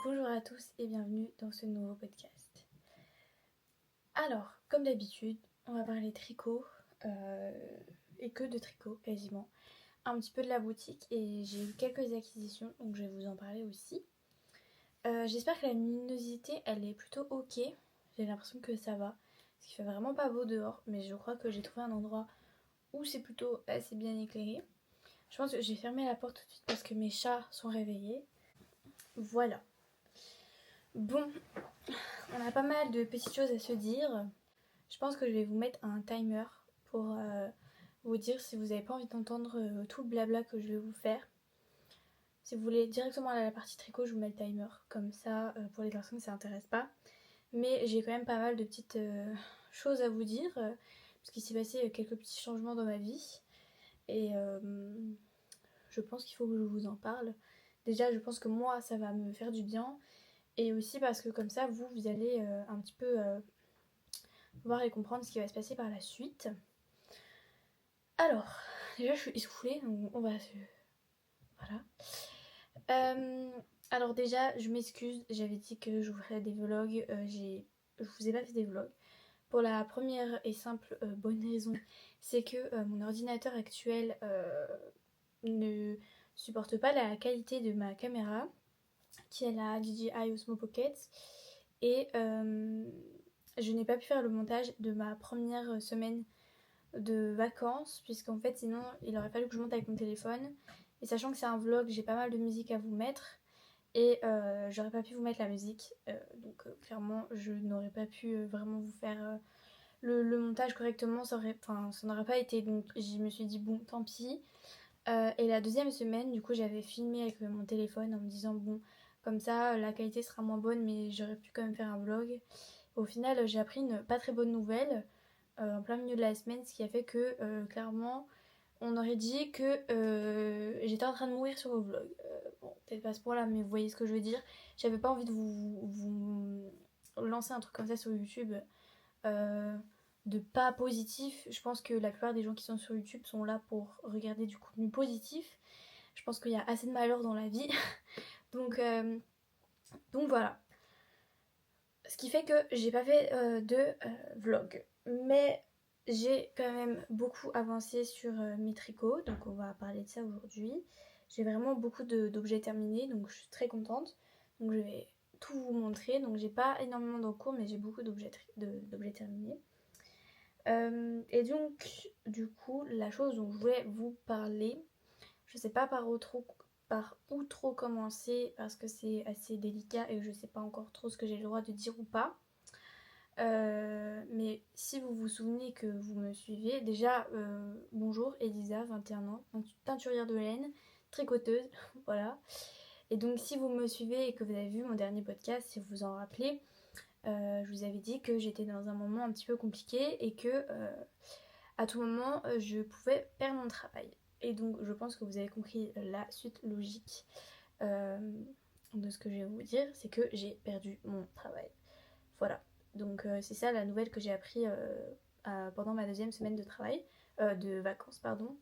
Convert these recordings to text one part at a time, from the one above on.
Bonjour à tous et bienvenue dans ce nouveau podcast. Alors, comme d'habitude, on va parler tricot et que de tricot quasiment. Un petit peu de la boutique et j'ai eu quelques acquisitions donc je vais vous en parler aussi. J'espère que la luminosité elle est plutôt ok. J'ai l'impression que ça va. Parce qu'il fait vraiment pas beau dehors, mais je crois que j'ai trouvé un endroit où c'est plutôt assez bien éclairé. Je pense que j'ai fermé la porte tout de suite parce que mes chats sont réveillés. Voilà. Bon, on a pas mal de petites choses à se dire. Je pense que je vais vous mettre un timer pour vous dire si vous n'avez pas envie d'entendre tout le blabla que je vais vous faire. Si vous voulez directement aller à la partie tricot, je vous mets le timer. Comme ça, pour les personnes que ça n'intéresse pas. Mais j'ai quand même pas mal de petites choses à vous dire. Parce qu'il s'est passé quelques petits changements dans ma vie. Et je pense qu'il faut que je vous en parle. Déjà, je pense que moi, ça va me faire du bien. Et aussi parce que comme ça, vous allez un petit peu voir et comprendre ce qui va se passer par la suite. Alors, déjà je suis essoufflée, donc on va se... Voilà. Alors déjà, je m'excuse, j'avais dit que je vous ferais des vlogs, je vous ai pas fait des vlogs. Pour la première et simple bonne raison, c'est que mon ordinateur actuel ne supporte pas la qualité de ma caméra, qui est la DJI Osmo Pocket. Et je n'ai pas pu faire le montage de ma première semaine de vacances, puisqu'en fait sinon il aurait fallu que je monte avec mon téléphone. Et sachant que c'est un vlog, j'ai pas mal de musique à vous mettre. Et j'aurais pas pu vous mettre la musique. Donc clairement je n'aurais pas pu vraiment vous faire le montage correctement. Ça n'aurait pas été. Donc je me suis dit bon tant pis. Et la deuxième semaine du coup j'avais filmé avec mon téléphone en me disant bon comme ça la qualité sera moins bonne mais j'aurais pu quand même faire un vlog. Au final j'ai appris une pas très bonne nouvelle en plein milieu de la semaine, ce qui a fait que clairement on aurait dit que j'étais en train de mourir sur le vlog. Bon, peut-être pas à ce point-là, mais vous voyez ce que je veux dire. J'avais pas envie de vous lancer un truc comme ça sur YouTube de pas positif. Je pense que la plupart des gens qui sont sur YouTube sont là pour regarder du contenu positif. Je pense qu'il y a assez de malheur dans la vie. donc voilà. Ce qui fait que j'ai pas fait de vlog. Mais j'ai quand même beaucoup avancé sur mes tricots. Donc on va parler de ça aujourd'hui. J'ai vraiment beaucoup d'objets terminés. Donc je suis très contente. Donc je vais tout vous montrer. Donc j'ai pas énormément d'encours mais j'ai beaucoup d'objets terminés. Et donc du coup la chose dont je voulais vous parler, je sais pas par où trop commencer parce que c'est assez délicat et je sais pas encore trop ce que j'ai le droit de dire ou pas. Mais si vous vous souvenez que vous me suivez, déjà bonjour Elisa, 21 ans, teinturière de laine, tricoteuse, voilà. Et donc si vous me suivez et que vous avez vu mon dernier podcast, si vous vous en rappelez, je vous avais dit que j'étais dans un moment un petit peu compliqué et que à tout moment je pouvais perdre mon travail. Et donc je pense que vous avez compris la suite logique de ce que je vais vous dire, c'est que j'ai perdu mon travail. Voilà. Donc c'est ça la nouvelle que j'ai appris pendant ma deuxième semaine de travail, de vacances pardon.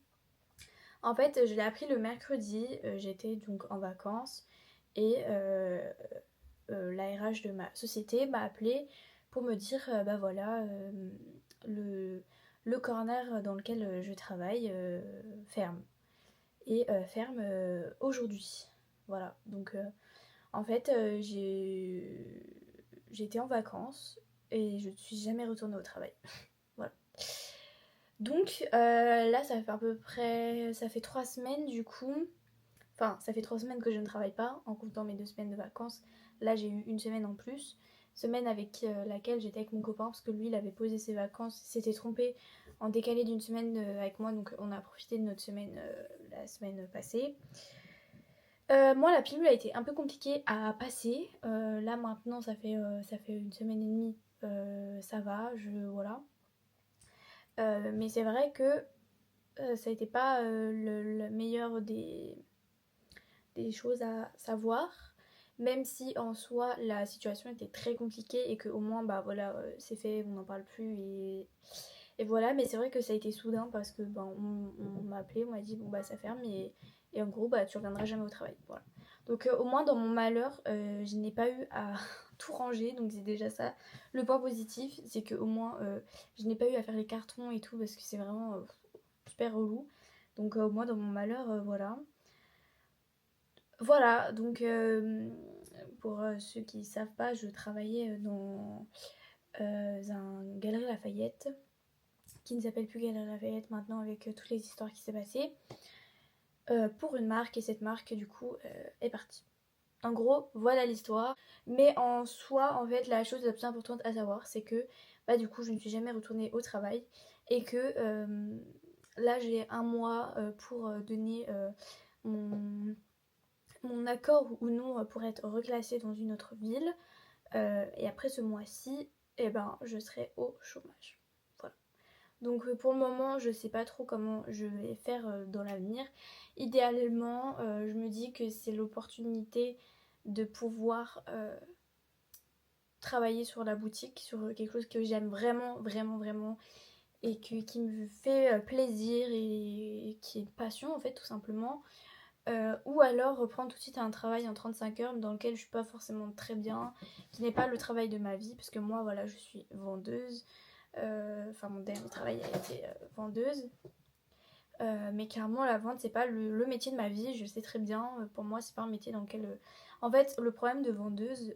En fait je l'ai appris le mercredi, j'étais donc en vacances et la RH de ma société m'a appelé pour me dire bah voilà le corner dans lequel je travaille ferme. Et ferme aujourd'hui. Voilà. Donc en fait j'étais en vacances et je ne suis jamais retournée au travail. Voilà. Donc là ça fait à peu près, ça fait 3 semaines du coup. Enfin ça fait 3 semaines que je ne travaille pas en comptant mes 2 semaines de vacances. Là j'ai eu une semaine en plus. Semaine avec laquelle j'étais avec mon copain parce que lui il avait posé ses vacances, il s'était trompé en décalé d'une semaine avec moi, donc on a profité de notre semaine la semaine passée. Moi la pilule a été un peu compliquée à passer. Là maintenant ça fait une semaine et demie, ça va, voilà. Mais c'est vrai que ça n'était pas le meilleur des choses à savoir. Même si en soi la situation était très compliquée et qu'au moins bah voilà c'est fait, on n'en parle plus et voilà. Mais c'est vrai que ça a été soudain parce que on m'a appelé, on m'a dit bon bah ça ferme et en gros bah tu reviendras jamais au travail, voilà. Donc au moins dans mon malheur, je n'ai pas eu à tout ranger, donc c'est déjà ça. Le point positif, c'est que au moins je n'ai pas eu à faire les cartons et tout parce que c'est vraiment super relou. Donc au moins dans mon malheur, voilà. Voilà, donc pour ceux qui ne savent pas, je travaillais dans un Galerie Lafayette, qui ne s'appelle plus Galerie Lafayette maintenant avec toutes les histoires qui s'est passées, pour une marque, et cette marque du coup est partie. En gros, voilà l'histoire. Mais en soi, en fait, la chose la plus importante à savoir, c'est que bah, du coup, je ne suis jamais retournée au travail et que là, j'ai un mois pour donner mon accord ou non pour être reclassée dans une autre ville. Et après ce mois-ci, eh ben, je serai au chômage. Voilà. Donc pour le moment, je sais pas trop comment je vais faire dans l'avenir. Idéalement, je me dis que c'est l'opportunité de pouvoir travailler sur la boutique, sur quelque chose que j'aime vraiment, vraiment, vraiment, et qui me fait plaisir et qui est une passion en fait, tout simplement. Ou alors reprendre tout de suite un travail en 35 heures dans lequel je suis pas forcément très bien, qui n'est pas le travail de ma vie, parce que moi, voilà, je suis vendeuse. Enfin, mon dernier travail a été vendeuse. Mais clairement, la vente, c'est pas le métier de ma vie, je sais très bien. Pour moi, c'est pas un métier dans lequel. En fait, le problème de vendeuse,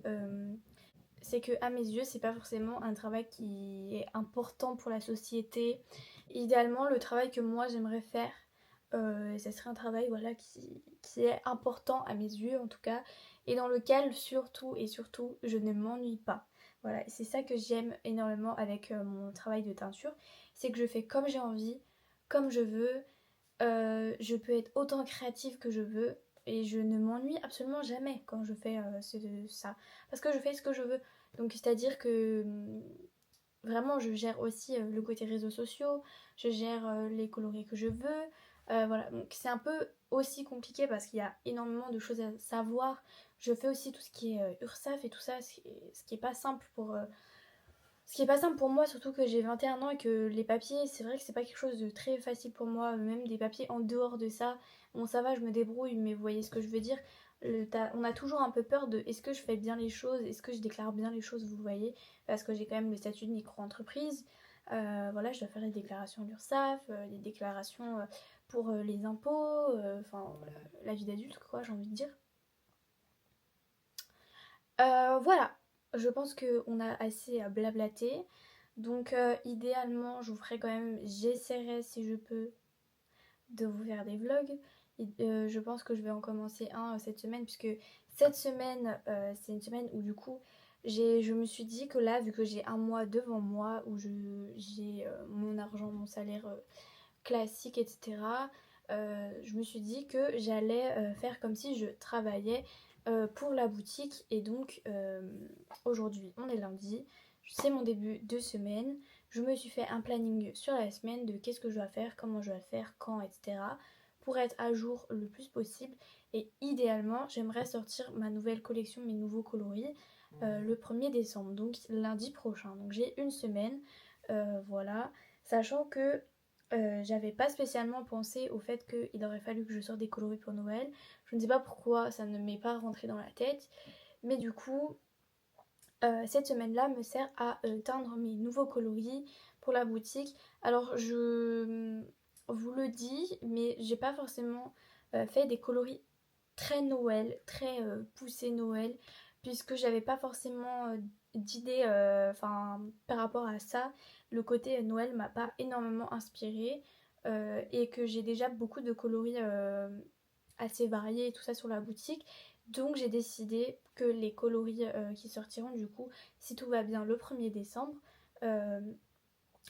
c'est que à mes yeux, c'est pas forcément un travail qui est important pour la société. Idéalement, le travail que moi j'aimerais faire, ça serait un travail voilà, qui est important à mes yeux en tout cas, et dans lequel surtout et surtout je ne m'ennuie pas. Voilà, c'est ça que j'aime énormément avec mon travail de teinture, c'est que je fais comme j'ai envie, comme je veux, je peux être autant créative que je veux et je ne m'ennuie absolument jamais quand je fais ça. Parce que je fais ce que je veux. Donc c'est-à-dire que vraiment je gère aussi le côté réseaux sociaux, je gère les coloris que je veux. Voilà, donc c'est un peu aussi compliqué parce qu'il y a énormément de choses à savoir. Je fais aussi tout ce qui est URSAF et tout ça, ce qui est pas simple pour ce qui est pas simple pour moi, surtout que j'ai 21 ans et que les papiers, c'est vrai que c'est pas quelque chose de très facile pour moi, même des papiers en dehors de ça. Bon, ça va, je me débrouille, mais vous voyez ce que je veux dire. On a toujours un peu peur de est-ce que je fais bien les choses, est-ce que je déclare bien les choses, vous voyez, parce que j'ai quand même le statut de micro-entreprise. Voilà, je dois faire les déclarations de l'URSSAF, les déclarations pour les impôts, enfin, voilà, la vie d'adulte, quoi, j'ai envie de dire. Voilà, je pense qu'on a assez à blablater. Donc idéalement, je vous ferai quand même, j'essaierai si je peux de vous faire des vlogs. Je pense que je vais en commencer un cette semaine, puisque cette semaine, c'est une semaine où du coup, je me suis dit que là, vu que j'ai un mois devant moi, où j'ai mon argent, mon salaire classique, etc., je me suis dit que j'allais faire comme si je travaillais pour la boutique. Et donc aujourd'hui on est lundi, c'est mon début de semaine, je me suis fait un planning sur la semaine de qu'est-ce que je dois faire, comment je dois faire, quand, etc., pour être à jour le plus possible. Et idéalement j'aimerais sortir ma nouvelle collection, mes nouveaux coloris le 1er décembre, donc lundi prochain. Donc j'ai une semaine, voilà, sachant que j'avais pas spécialement pensé au fait qu'il aurait fallu que je sorte des coloris pour Noël. Je ne sais pas pourquoi ça ne m'est pas rentré dans la tête. Mais du coup, cette semaine-là me sert à teindre mes nouveaux coloris pour la boutique. Alors je vous le dis, mais j'ai pas forcément fait des coloris très Noël, très poussé Noël, puisque j'avais pas forcément d'idées par rapport à ça. Le côté Noël m'a pas énormément inspirée et que j'ai déjà beaucoup de coloris assez variés et tout ça sur la boutique. Donc j'ai décidé que les coloris qui sortiront du coup, si tout va bien, le 1er décembre, euh,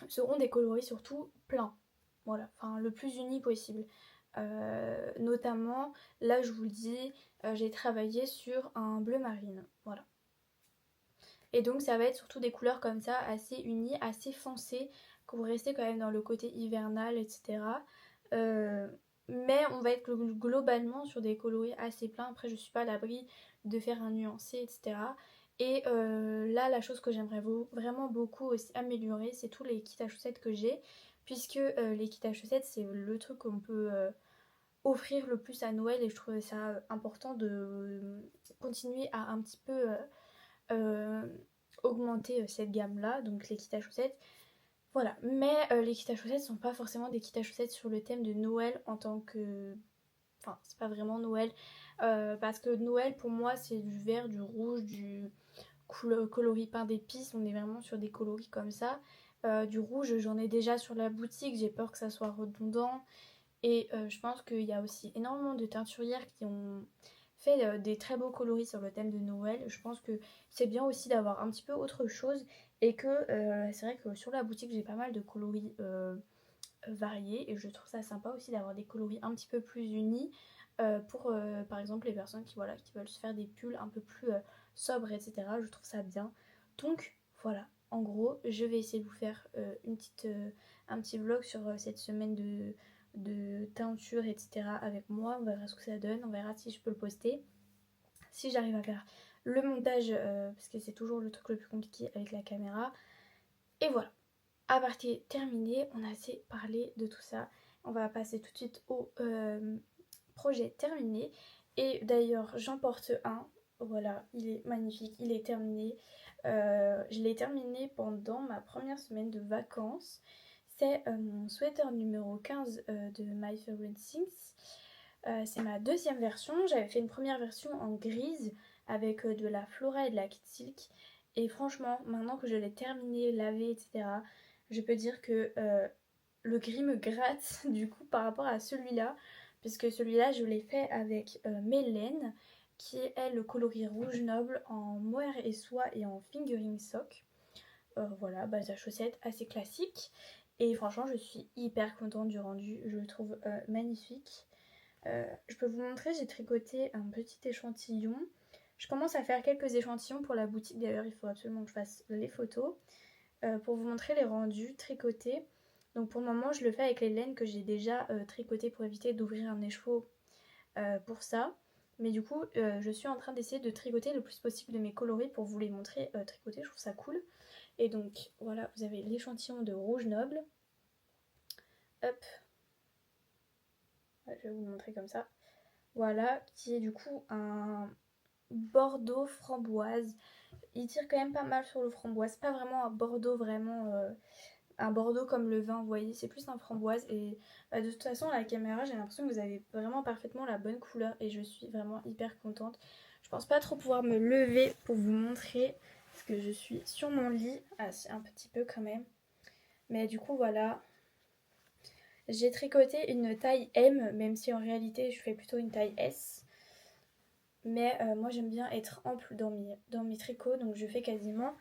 seront des coloris surtout pleins. Voilà, enfin le plus uni possible. Notamment, là je vous le dis, j'ai travaillé sur un bleu marine. Voilà. Et donc ça va être surtout des couleurs comme ça, assez unies, assez foncées, pour rester quand même dans le côté hivernal, etc. Mais on va être globalement sur des coloris assez pleins. Après, je suis pas à l'abri de faire un nuancé, etc. Et là, la chose que j'aimerais vraiment beaucoup aussi améliorer, c'est tous les kits à chaussettes que j'ai. Puisque les kits à chaussettes, c'est le truc qu'on peut offrir le plus à Noël et je trouvais ça important de continuer à un petit peu augmenter cette gamme là, donc les kits à chaussettes. Voilà, mais les kits à chaussettes sont pas forcément des kits à chaussettes sur le thème de Noël en tant que... Enfin, c'est pas vraiment Noël, parce que Noël pour moi c'est du vert, du rouge, du coloris pain d'épices, on est vraiment sur des coloris comme ça. Du rouge j'en ai déjà sur la boutique, j'ai peur que ça soit redondant. Et je pense qu'il y a aussi énormément de teinturières qui ont fait des très beaux coloris sur le thème de Noël. Je pense que c'est bien aussi d'avoir un petit peu autre chose et que c'est vrai que sur la boutique j'ai pas mal de coloris variés et je trouve ça sympa aussi d'avoir des coloris un petit peu plus unis pour par exemple les personnes qui, voilà, qui veulent se faire des pulls un peu plus sobres, etc. Je trouve ça bien. Donc voilà, en gros je vais essayer de vous faire un petit vlog sur cette semaine de teinture, etc. avec moi. On verra ce que ça donne, on verra si je peux le poster. Si j'arrive à faire le montage, parce que c'est toujours le truc le plus compliqué avec la caméra. Et voilà, à partir terminé, on a assez parlé de tout ça. On va passer tout de suite au projet terminé. Et d'ailleurs, j'en porte un. Voilà, il est magnifique, il est terminé. Je l'ai terminé pendant ma première semaine de vacances. C'est mon sweater numéro 15 de My Favorite Things. C'est ma deuxième version. J'avais fait une première version en grise avec de la Flora et de la Kid Silk. Et franchement, maintenant que je l'ai terminé, lavé, etc., je peux dire que le gris me gratte du coup par rapport à celui-là. Puisque celui-là, je l'ai fait avec Mélène, qui est le coloris rouge noble en mohair et soie et en fingering sock. Voilà, base à chaussettes assez classique. Et franchement, je suis hyper contente du rendu. Je le trouve magnifique. Je peux vous montrer, j'ai tricoté un petit échantillon. Je commence à faire quelques échantillons pour la boutique. D'ailleurs, il faut absolument que je fasse les photos pour vous montrer les rendus tricotés. Donc pour le moment, je le fais avec les laines que j'ai déjà tricotées pour éviter d'ouvrir un écheveau pour ça. Mais du coup, je suis en train d'essayer de tricoter le plus possible de mes coloris pour vous les montrer tricoter. Je trouve ça cool. Et donc voilà, vous avez l'échantillon de rouge noble. Hop, je vais vous le montrer comme ça. Voilà, qui est du coup un bordeaux framboise. Il tire quand même pas mal sur le framboise. C'est pas vraiment un bordeaux vraiment... un bordeaux comme le vin, vous voyez, c'est plus un framboise. Et de toute façon, à la caméra, j'ai l'impression que vous avez vraiment parfaitement la bonne couleur. Et je suis vraiment hyper contente. Je pense pas trop pouvoir me lever pour vous montrer. Parce que je suis sur mon lit. Ah, c'est un petit peu quand même. Mais du coup, voilà. J'ai tricoté une taille M, même si en réalité, je fais plutôt une taille S. Mais moi j'aime bien être ample dans mes tricots, donc je fais quasiment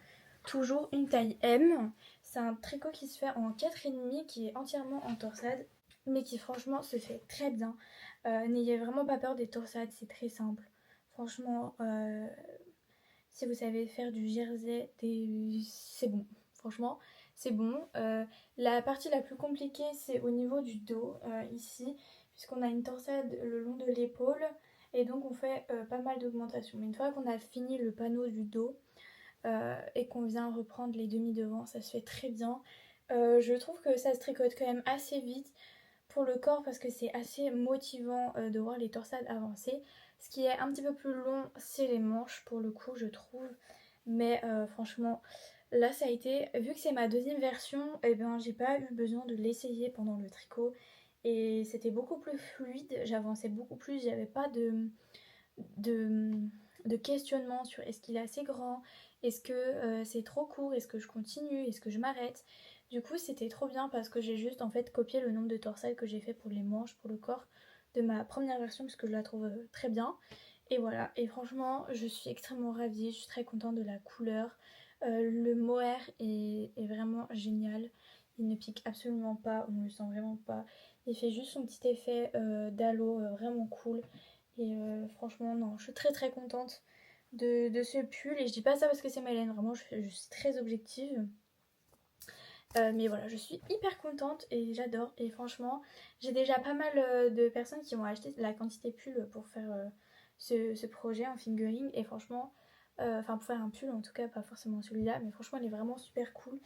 toujours une taille M. C'est un tricot qui se fait en 4,5 qui est entièrement en torsade, mais qui franchement se fait très bien. N'ayez vraiment pas peur des torsades, c'est très simple. Franchement, si vous savez faire du jersey, c'est bon. Franchement, c'est bon. La partie la plus compliquée, c'est au niveau du dos, ici, puisqu'on a une torsade le long de l'épaule. Et donc on fait pas mal d'augmentation. Mais une fois qu'on a fini le panneau du dos et qu'on vient reprendre les demi devant, ça se fait très bien. Je trouve que ça se tricote quand même assez vite pour le corps parce que c'est assez motivant de voir les torsades avancer. Ce qui est un petit peu plus long, c'est les manches pour le coup, je trouve. Mais franchement, là ça a été, vu que c'est ma deuxième version, et ben j'ai pas eu besoin de l'essayer pendant le tricot. Et c'était beaucoup plus fluide, j'avançais beaucoup plus, j'avais pas de, de questionnement sur est-ce qu'il est assez grand, est-ce que c'est trop court, est-ce que je continue, est-ce que je m'arrête. Du coup c'était trop bien parce que j'ai juste en fait copié le nombre de torsades que j'ai fait pour les manches, pour le corps de ma première version parce que je la trouve très bien. Et voilà, et franchement je suis extrêmement ravie, je suis très contente de la couleur. Le mohair est vraiment génial, il ne pique absolument pas, on ne le sent vraiment pas. Il fait juste son petit effet d'halo vraiment cool. Et franchement, non, je suis très très contente de ce pull. Et je dis pas ça parce que c'est Mélène, vraiment, je suis très objective. Mais voilà, je suis hyper contente et j'adore. Et franchement, j'ai déjà pas mal de personnes qui ont acheté la quantité pull pour faire ce projet en fingering. Et franchement, enfin pour faire un pull en tout cas, pas forcément celui-là, mais franchement, il est vraiment super cool.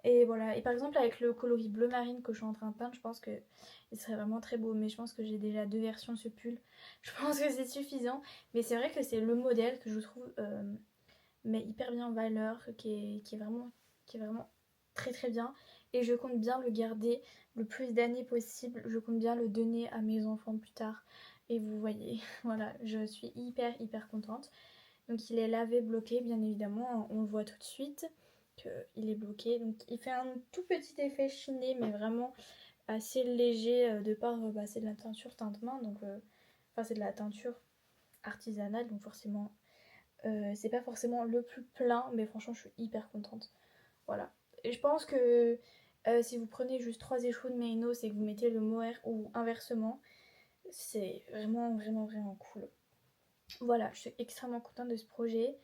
Et voilà, et par exemple avec le coloris bleu marine que je suis en train de peindre, je pense que il serait vraiment très beau, mais je pense que j'ai déjà 2 versions de ce pull. Je pense que c'est suffisant, mais c'est vrai que c'est le modèle que je trouve mais hyper bien en valeur, qui est vraiment très très bien. Et je compte bien le garder le plus d'années possible. Je compte bien le donner à mes enfants plus tard. Et vous voyez, voilà, je suis hyper hyper contente. Donc il est lavé, bloqué, bien évidemment, on le voit tout de suite qu'il est bloqué. Donc il fait un tout petit effet chiné, mais vraiment assez léger de par c'est de la teinture teinte main, donc enfin c'est de la teinture artisanale, donc forcément c'est pas forcément le plus plein, mais franchement je suis hyper contente. Voilà. Et je pense que si vous prenez juste 3 échos de Meinos et que vous mettez le mohair ou inversement, c'est vraiment vraiment vraiment cool. Voilà, je suis extrêmement contente de ce projet.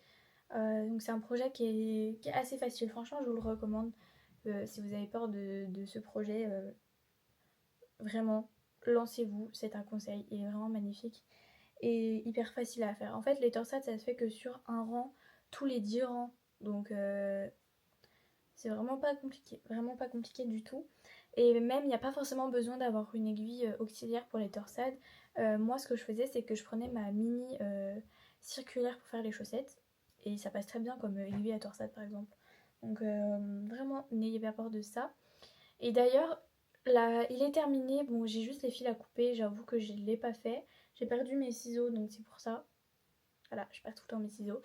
Donc c'est un projet qui est assez facile, franchement je vous le recommande. Si vous avez peur de ce projet, vraiment, lancez-vous, c'est un conseil, il est vraiment magnifique et hyper facile à faire. En fait, les torsades, ça se fait que sur un rang, tous les 10 rangs. Donc, c'est vraiment pas compliqué du tout. Et même, il n'y a pas forcément besoin d'avoir une aiguille auxiliaire pour les torsades. Moi, ce que je faisais, c'est que je prenais ma mini circulaire pour faire les chaussettes. Et ça passe très bien comme aiguille à torsade, par exemple. Donc, vraiment, n'ayez pas peur de ça. Et d'ailleurs, là, il est terminé. Bon, j'ai juste les fils à couper. J'avoue que je ne l'ai pas fait. J'ai perdu mes ciseaux, donc c'est pour ça. Voilà, je perds tout le temps mes ciseaux.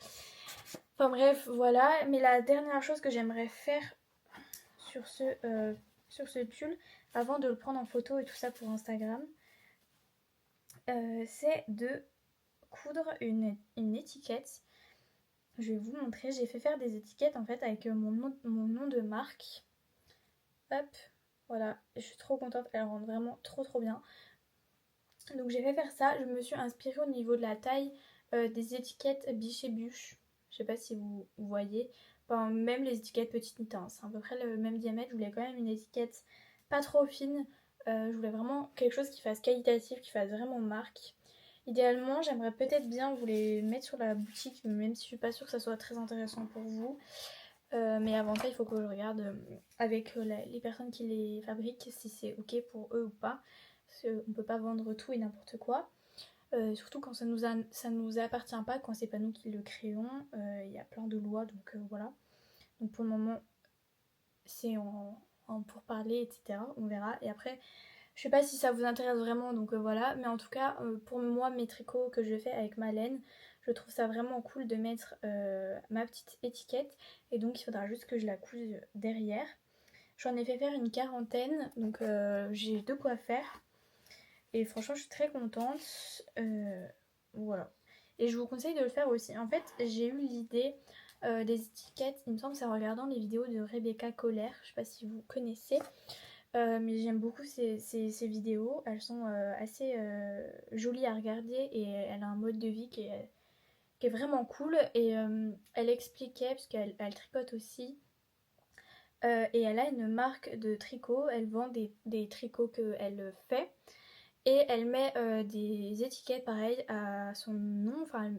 Enfin bref, voilà. Mais la dernière chose que j'aimerais faire sur ce tulle, avant de le prendre en photo et tout ça pour Instagram, c'est de coudre une étiquette. Je vais vous montrer. J'ai fait faire des étiquettes en fait avec mon nom de marque. Hop, voilà. Je suis trop contente. Elles rendent vraiment trop trop bien. Donc j'ai fait faire ça. Je me suis inspirée au niveau de la taille des étiquettes Biche et Bûche. Je sais pas si vous voyez. Enfin, même les étiquettes petites Nita, hein, c'est à peu près le même diamètre. Je voulais quand même une étiquette pas trop fine. Je voulais vraiment quelque chose qui fasse qualitatif, qui fasse vraiment marque. Idéalement, j'aimerais peut-être bien vous les mettre sur la boutique, même si je suis pas sûre que ça soit très intéressant pour vous. Mais avant ça, il faut que je regarde avec les personnes qui les fabriquent si c'est ok pour eux ou pas. Parce qu'on peut pas vendre tout et n'importe quoi. Surtout quand ça nous appartient pas, quand c'est pas nous qui le créons. Il y a plein de lois, donc voilà. Donc pour le moment, c'est en pourparler, etc. On verra. Et après, je sais pas si ça vous intéresse vraiment, donc voilà. Mais en tout cas, pour moi, mes tricots que je fais avec ma laine, je trouve ça vraiment cool de mettre ma petite étiquette. Et donc il faudra juste que je la couse derrière. J'en ai fait faire une quarantaine, donc j'ai de quoi faire. Et franchement, je suis très contente. Voilà. Et je vous conseille de le faire aussi. En fait, j'ai eu l'idée des étiquettes. Il me semble que c'est en regardant les vidéos de Rebecca Colère. Je sais pas si vous connaissez. Mais j'aime beaucoup ces vidéos. Elles sont assez jolies à regarder. Et elle a un mode de vie qui est vraiment cool. Et elle expliquait, parce qu'elle tricote aussi. Et elle a une marque de tricot. Elle vend des tricots qu'elle fait. Et elle met des étiquettes pareil à son nom, enfin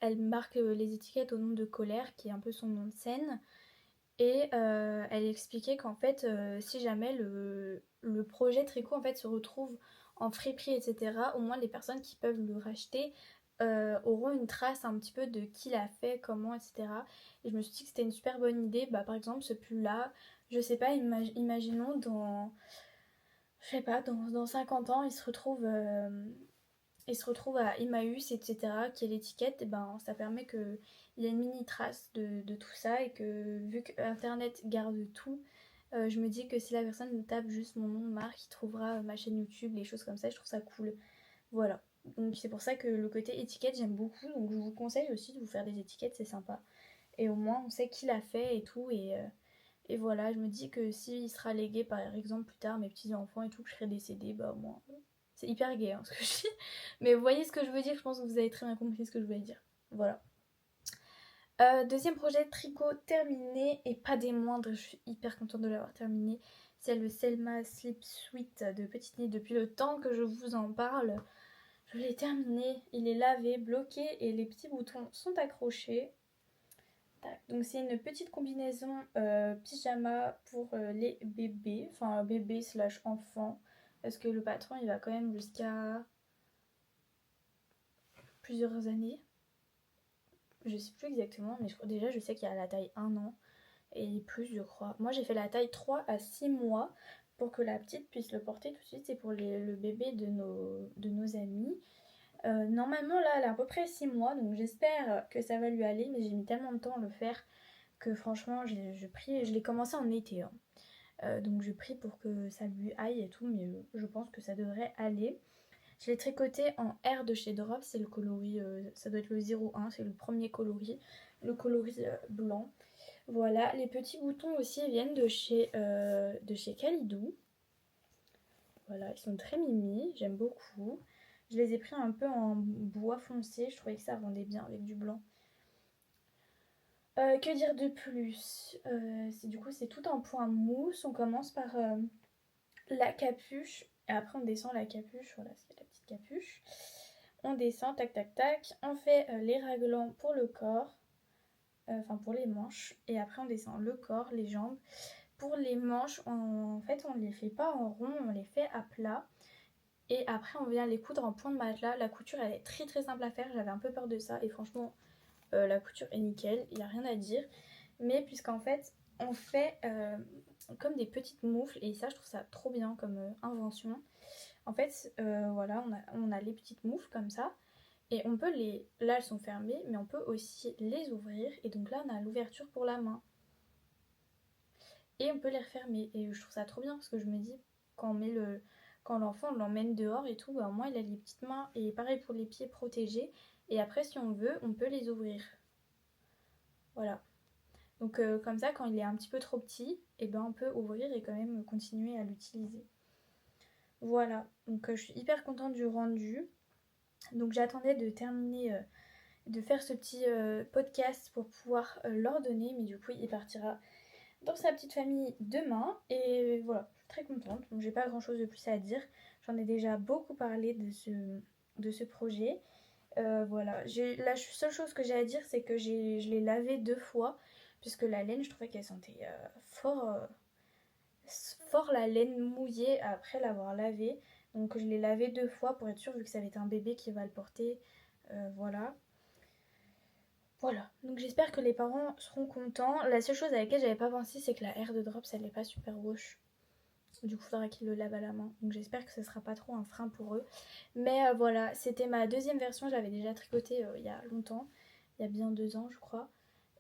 elle marque les étiquettes au nom de Colère, qui est un peu son nom de scène. Et elle expliquait qu'en fait, si jamais le projet tricot en fait se retrouve en friperie, etc., au moins les personnes qui peuvent le racheter auront une trace un petit peu de qui l'a fait, comment, etc. Et je me suis dit que c'était une super bonne idée. Bah, par exemple, ce pull-là, je sais pas, imaginons je sais pas, dans 50 ans, il se retrouve à Emmaüs, etc., qui est l'étiquette, et ben ça permet qu'il y ait une mini trace de tout ça, et que vu que Internet garde tout, je me dis que si la personne tape juste mon nom de marque, il trouvera ma chaîne YouTube, les choses comme ça, je trouve ça cool. Voilà. Donc c'est pour ça que le côté étiquette, j'aime beaucoup, donc je vous conseille aussi de vous faire des étiquettes, c'est sympa. Et au moins, on sait qui l'a fait et tout, et voilà, je me dis que s'il sera légué par exemple plus tard mes petits enfants et tout, que je serai décédée, bah au moins c'est hyper gay ce que je dis. Mais vous voyez ce que je veux dire, je pense que vous avez très bien compris ce que je voulais dire. Voilà. Deuxième projet tricot terminé, et pas des moindres, je suis hyper contente de l'avoir terminé. C'est le Selma Slip Suite de Petite Nid. Depuis le temps que je vous en parle, je l'ai terminé. Il est lavé, bloqué et les petits boutons sont accrochés. Tac. Donc c'est une petite combinaison pyjama pour les bébés, enfin bébé slash enfant, parce que le patron il va quand même jusqu'à plusieurs années. Je sais plus exactement, mais déjà je sais qu'il y a la taille 1 an et plus je crois. Moi j'ai fait la taille 3 à 6 mois pour que la petite puisse le porter tout de suite. C'est pour le bébé de nos amis. Normalement là elle a à peu près 6 mois, donc j'espère que ça va lui aller, mais j'ai mis tellement de temps à le faire que franchement je l'ai commencé en été. Hein. Donc je prie pour que ça lui aille et tout, mais je pense que ça devrait aller. Je l'ai tricoté en R de chez Drop, c'est le coloris, ça doit être le 01, c'est le premier coloris, le coloris blanc. Voilà, les petits boutons aussi viennent de chez Kalidou. Voilà, ils sont très mimi, j'aime beaucoup. Je les ai pris un peu en bois foncé, je trouvais que ça rendait bien avec du blanc. Que dire de plus du coup, c'est tout en point mousse. On commence par la capuche. Et après, on descend la capuche. Voilà, c'est la petite capuche. On descend, tac, tac, tac. On fait les raglans pour le corps. Enfin, pour les manches. Et après, on descend le corps, les jambes. Pour les manches, en fait, on ne les fait pas en rond, on les fait à plat. Et après, on vient les coudre en point de matelas. La couture, elle est très très simple à faire. J'avais un peu peur de ça. Et franchement, la couture est nickel. Il n'y a rien à dire. Mais puisqu'en fait, on fait comme des petites moufles. Et ça, je trouve ça trop bien comme invention. En fait, voilà, on a les petites moufles comme ça. Et on peut les... Là, elles sont fermées, mais on peut aussi les ouvrir. Et donc là, on a l'ouverture pour la main. Et on peut les refermer. Et je trouve ça trop bien parce que je me dis, quand on met le... Quand l'enfant, on l'emmène dehors et tout, bah, au moins, il a les petites mains. Et pareil pour les pieds protégés. Et après, si on veut, on peut les ouvrir. Voilà. Donc comme ça, quand il est un petit peu trop petit, et ben, on peut ouvrir et quand même continuer à l'utiliser. Voilà, donc je suis hyper contente du rendu. Donc j'attendais de terminer, de faire ce petit podcast pour pouvoir l'ordonner, mais du coup il partira dans sa petite famille demain. Et voilà, je suis très contente. Donc j'ai pas grand chose de plus à dire. J'en ai déjà beaucoup parlé de ce projet. Voilà, la seule chose que j'ai à dire, c'est que je l'ai lavé 2 fois, puisque la laine, je trouvais qu'elle sentait fort la laine mouillée après l'avoir lavée. Donc je l'ai lavé 2 fois pour être sûre, vu que ça va être un bébé qui va le porter. Voilà. Voilà, donc j'espère que les parents seront contents. La seule chose à laquelle j'avais pas pensé, c'est que la air de Drops, elle est pas super wash. Du coup, il faudra qu'ils le lavent à la main. Donc j'espère que ce sera pas trop un frein pour eux. Mais voilà, c'était ma deuxième version. J'avais déjà tricoté il y a longtemps. Il y a bien 2 ans, je crois.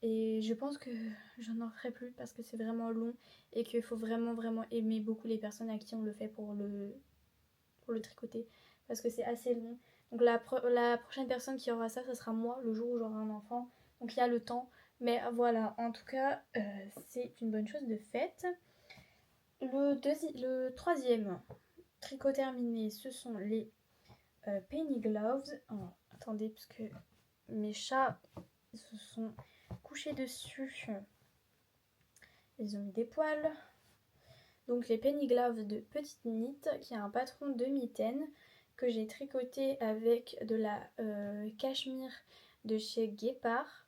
Et je pense que j'en en ferai plus parce que c'est vraiment long. Et qu'il faut vraiment, vraiment aimer beaucoup les personnes à qui on le fait pour le tricoter. Parce que c'est assez long. Donc la prochaine personne qui aura ça, ce sera moi, le jour où j'aurai un enfant. Donc il y a le temps. Mais voilà, en tout cas, c'est une bonne chose de faite. Le troisième tricot terminé, ce sont les Penny Gloves. Oh, attendez, parce que mes chats se sont couchés dessus. Ils ont mis des poils. Donc les Penny Gloves de Petite Knit, qui a un patron de mitaine que j'ai tricoté avec de la cachemire de chez Guépard.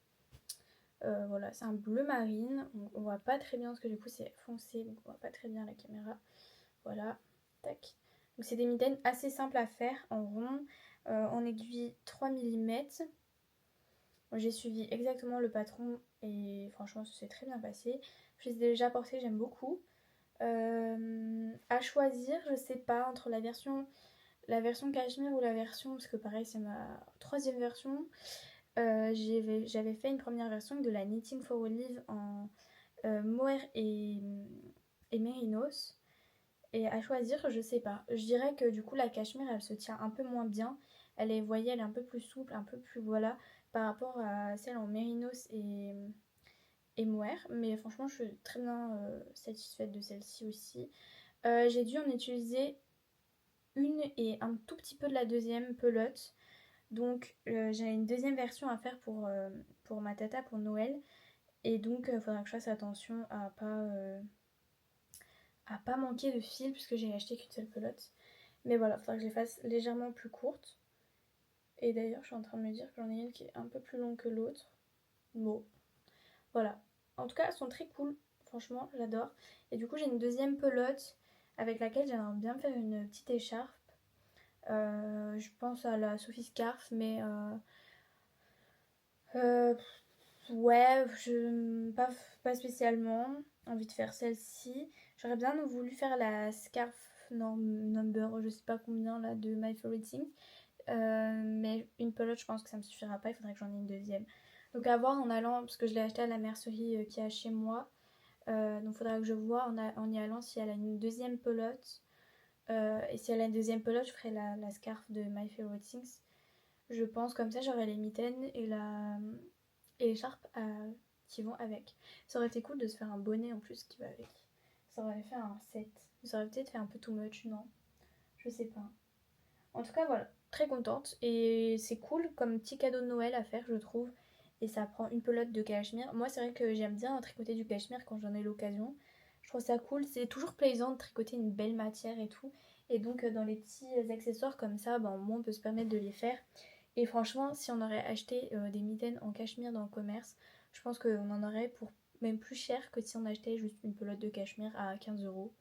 Voilà, c'est un bleu marine. On voit pas très bien parce que du coup c'est foncé, donc on voit pas très bien la caméra. Voilà, tac. Donc c'est des mitaines assez simples à faire en rond, en aiguille 3 mm. J'ai suivi exactement le patron et franchement ça s'est très bien passé. Je les ai déjà portés, j'aime beaucoup. À choisir, je sais pas, entre la version cachemire ou la version, parce que pareil c'est ma troisième version. J'avais fait une première version de la Knitting for Olive en mohair et mérinos. Et à choisir, je sais pas. Je dirais que du coup la cachemire elle se tient un peu moins bien. Elle est, vous voyez, elle est un peu plus souple, un peu plus voilà, par rapport à celle en mérinos et mohair. Mais franchement je suis très bien satisfaite de celle-ci aussi. J'ai dû en utiliser une et un tout petit peu de la deuxième pelote. Donc j'ai une deuxième version à faire pour ma tata pour Noël. Et donc il faudra que je fasse attention à pas manquer de fil puisque j'ai acheté qu'une seule pelote. Mais voilà, il faudra que je les fasse légèrement plus courtes. Et d'ailleurs je suis en train de me dire que j'en ai une qui est un peu plus longue que l'autre. Bon, Voilà. En tout cas, elles sont très cool. Franchement, j'adore. Et du coup, j'ai une deuxième pelote avec laquelle j'aimerais bien faire une petite écharpe. Je pense à la Sophie Scarf, mais euh, ouais, pas spécialement envie de faire celle-ci. J'aurais bien voulu faire la Scarf number, je sais pas combien là, de My Favorite Things. Mais une pelote, je pense que ça me suffira pas, il faudrait que j'en ai une deuxième. Donc à voir en allant, parce que je l'ai acheté à la mercerie qui est chez moi. Donc il faudra que je vois en y allant si elle a une deuxième pelote. Et si elle a une deuxième pelote, je ferai la scarf de My Favorite Things. Je pense comme ça, j'aurai les mitaines et l'écharpe qui vont avec. Ça aurait été cool de se faire un bonnet en plus qui va avec. Ça aurait fait un set. Ça aurait peut-être fait un peu too much, non? Je sais pas. En tout cas, voilà, très contente. Et c'est cool comme petit cadeau de Noël à faire, je trouve. Et ça prend une pelote de cachemire. Moi, c'est vrai que j'aime bien tricoter du cachemire quand j'en ai l'occasion. Je trouve ça cool. C'est toujours plaisant de tricoter une belle matière et tout. Et donc, dans les petits accessoires comme ça, ben, au moins, on peut se permettre de les faire. Et franchement, si on aurait acheté des mitaines en cachemire dans le commerce, je pense qu'on en aurait pour même plus cher que si on achetait juste une pelote de cachemire à 15 €.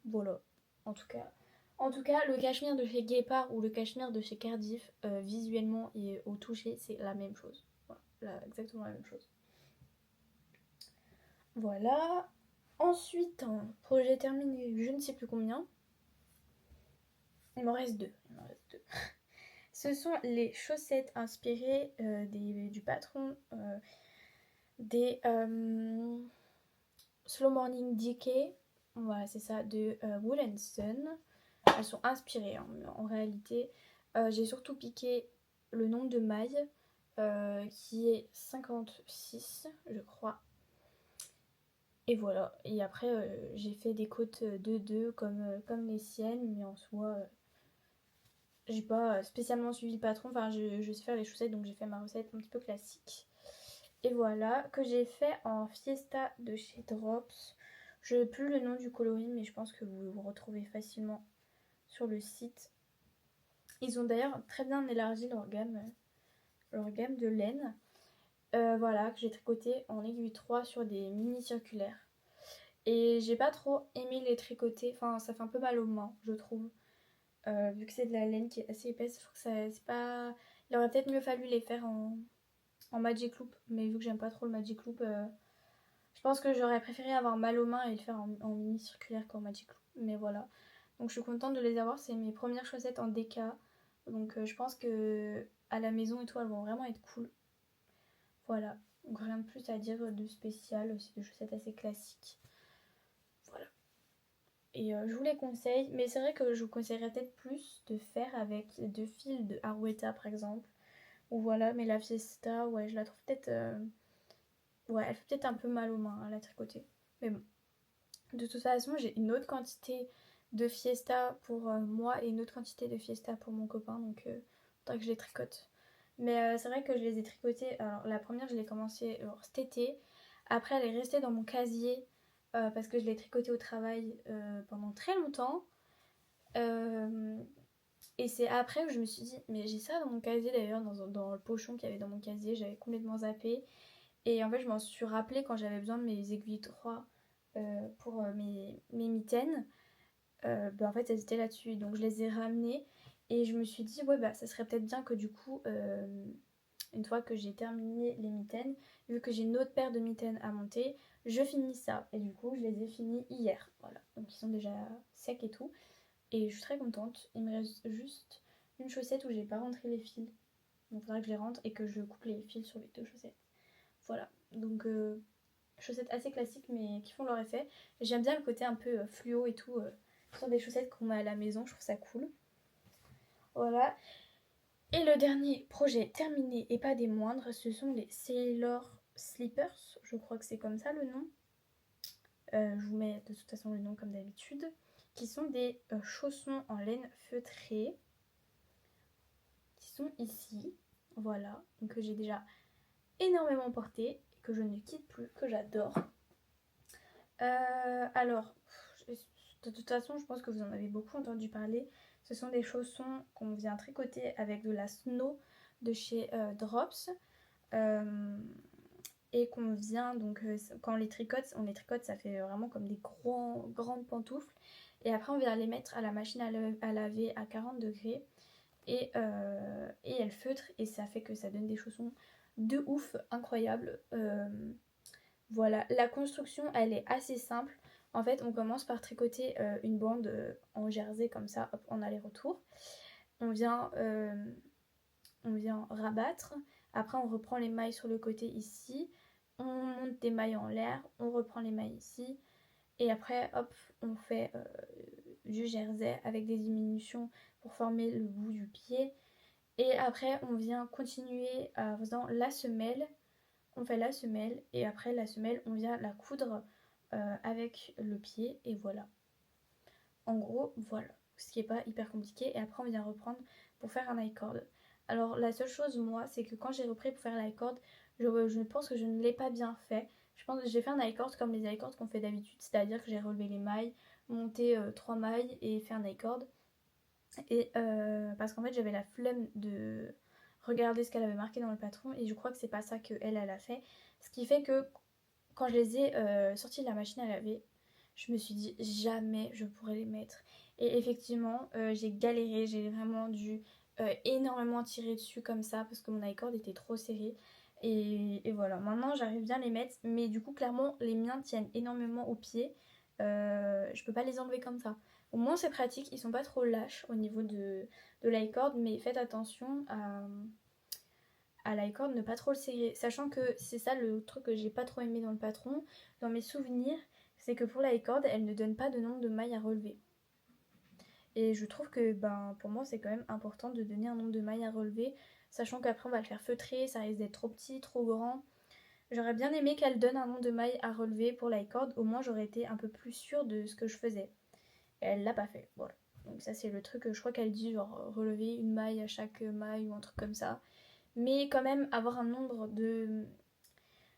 Voilà, en tout cas. En tout cas, le cachemire de chez Guépard ou le cachemire de chez Cardiff, visuellement et au toucher, c'est la même chose. Voilà, exactement la même chose. Voilà. Ensuite, projet terminé, je ne sais plus combien. Il m'en reste deux. Il m'en reste deux. Ce sont les chaussettes inspirées du patron des Slow Morning Decay. Voilà, c'est ça, de Wool Sun. Elles sont inspirées en réalité. J'ai surtout piqué le nombre de mailles qui est 56, je crois. Et voilà. Et après, j'ai fait des côtes de 2 comme les siennes, mais en soi, j'ai pas spécialement suivi le patron. Enfin, je sais faire les chaussettes, donc j'ai fait ma recette un petit peu classique. Et voilà, que j'ai fait en Fiesta de chez Drops. Je n'ai plus le nom du coloris, mais je pense que vous retrouvez facilement sur le site. Ils ont d'ailleurs très bien élargi leur gamme de laine. Voilà, que j'ai tricoté en aiguille 3 sur des mini circulaires. Et j'ai pas trop aimé les tricoter, enfin ça fait un peu mal aux mains, je trouve. Vu que c'est de la laine qui est assez épaisse, je trouve que ça, c'est pas... Il aurait peut-être mieux fallu les faire en Magic Loop, mais vu que j'aime pas trop le Magic Loop, je pense que j'aurais préféré avoir mal aux mains et le faire en mini circulaire qu'en Magic Loop. Mais voilà. Donc je suis contente de les avoir, c'est mes premières chaussettes en DK. Donc je pense que à la maison et tout, elles vont vraiment être cool. Voilà. Donc rien de plus à dire de spécial, c'est des chaussettes assez classiques. Voilà. Et je vous les conseille, mais c'est vrai que je vous conseillerais peut-être plus de faire avec deux fils de Arouetta par exemple. Ou voilà, mais la Fiesta, ouais, je la trouve peut-être... Ouais, elle fait peut-être un peu mal aux mains à la tricoter. Mais bon. De toute façon, j'ai une autre quantité de Fiesta pour moi et une autre quantité de Fiesta pour mon copain. Donc, il faudrait que je les tricote. Mais c'est vrai que je les ai tricotées. Alors, la première, je l'ai commencé cet été. Après, elle est restée dans mon casier parce que je l'ai tricotée au travail pendant très longtemps. Et c'est après que je me suis dit, mais j'ai ça dans mon casier d'ailleurs, dans le pochon qu'il y avait dans mon casier. J'avais complètement zappé. Et en fait, je m'en suis rappelé quand j'avais besoin de mes aiguilles 3 pour mes mitaines. En fait, elles étaient là-dessus. Donc, je les ai ramenées. Et je me suis dit, ouais, bah, ça serait peut-être bien que du coup, une fois que j'ai terminé les mitaines, vu que j'ai une autre paire de mitaines à monter, je finis ça. Et du coup, je les ai finis hier. Voilà. Donc, ils sont déjà secs et tout. Et je suis très contente. Il me reste juste une chaussette où j'ai pas rentré les fils. Donc, il faudra que je les rentre et que je coupe les fils sur les deux chaussettes. Voilà. Donc, chaussettes assez classiques mais qui font leur effet. J'aime bien le côté un peu fluo et tout sur des chaussettes qu'on met à la maison, je trouve ça cool. Voilà. Et le dernier projet terminé et pas des moindres, ce sont les Sailor Slippers, je crois que c'est comme ça le nom. Je vous mets de toute façon le nom comme d'habitude, qui sont des chaussons en laine feutrée, qui sont ici, voilà, donc que j'ai déjà énormément porté, que je ne quitte plus, que j'adore. Alors, de toute façon, je pense que vous en avez beaucoup entendu parler. Ce sont des chaussons qu'on vient tricoter avec de la snow de chez Drops. et qu'on vient, donc quand on les tricote, ça fait vraiment comme des grandes pantoufles. Et après, on vient les mettre à la machine à laver à 40 degrés. Et elles feutrent et ça fait que ça donne des chaussons de ouf, incroyables. Voilà, la construction, elle est assez simple. En fait, on commence par tricoter une bande en jersey comme ça, hop, en aller-retour. On vient, on vient rabattre. Après, on reprend les mailles sur le côté ici. On monte des mailles en l'air. On reprend les mailles ici. Et après, hop, on fait du jersey avec des diminutions pour former le bout du pied. Et après, on vient continuer en faisant la semelle. On fait la semelle et après la semelle, on vient la coudre avec le pied et voilà. En gros, voilà. Ce qui n'est pas hyper compliqué. Et après, on vient reprendre pour faire un high cord. Alors, la seule chose, moi, c'est que quand j'ai repris pour faire l'high cord, je pense que je ne l'ai pas bien fait. Je pense que j'ai fait un high cord comme les high cords qu'on fait d'habitude, c'est-à-dire que j'ai relevé les mailles, monté 3 mailles et fait un high cord. Et parce qu'en fait, j'avais la flemme de regarder ce qu'elle avait marqué dans le patron et je crois que c'est pas ça qu'elle a fait. Ce qui fait que quand je les ai sortis de la machine à laver, je me suis dit jamais je pourrais les mettre. Et effectivement, j'ai galéré, j'ai vraiment dû énormément tirer dessus comme ça parce que mon i-cord était trop serré. Et voilà, maintenant j'arrive bien à les mettre, mais du coup, clairement, les miens tiennent énormément aux pieds. Je peux pas les enlever comme ça. Au moins, c'est pratique, ils sont pas trop lâches au niveau de l'i-cord, mais faites attention à l'i-cord, ne pas trop le serrer. Sachant que c'est ça le truc que j'ai pas trop aimé dans le patron, dans mes souvenirs, c'est que pour l'i-cord, elle ne donne pas de nombre de mailles à relever. Et je trouve que pour moi, c'est quand même important de donner un nombre de mailles à relever, sachant qu'après on va le faire feutrer, ça risque d'être trop petit, trop grand. J'aurais bien aimé qu'elle donne un nombre de mailles à relever pour l'i-cord, au moins j'aurais été un peu plus sûre de ce que je faisais. Et elle l'a pas fait, voilà. Donc ça c'est le truc que je crois qu'elle dit, genre relever une maille à chaque maille ou un truc comme ça. Mais quand même avoir un nombre de...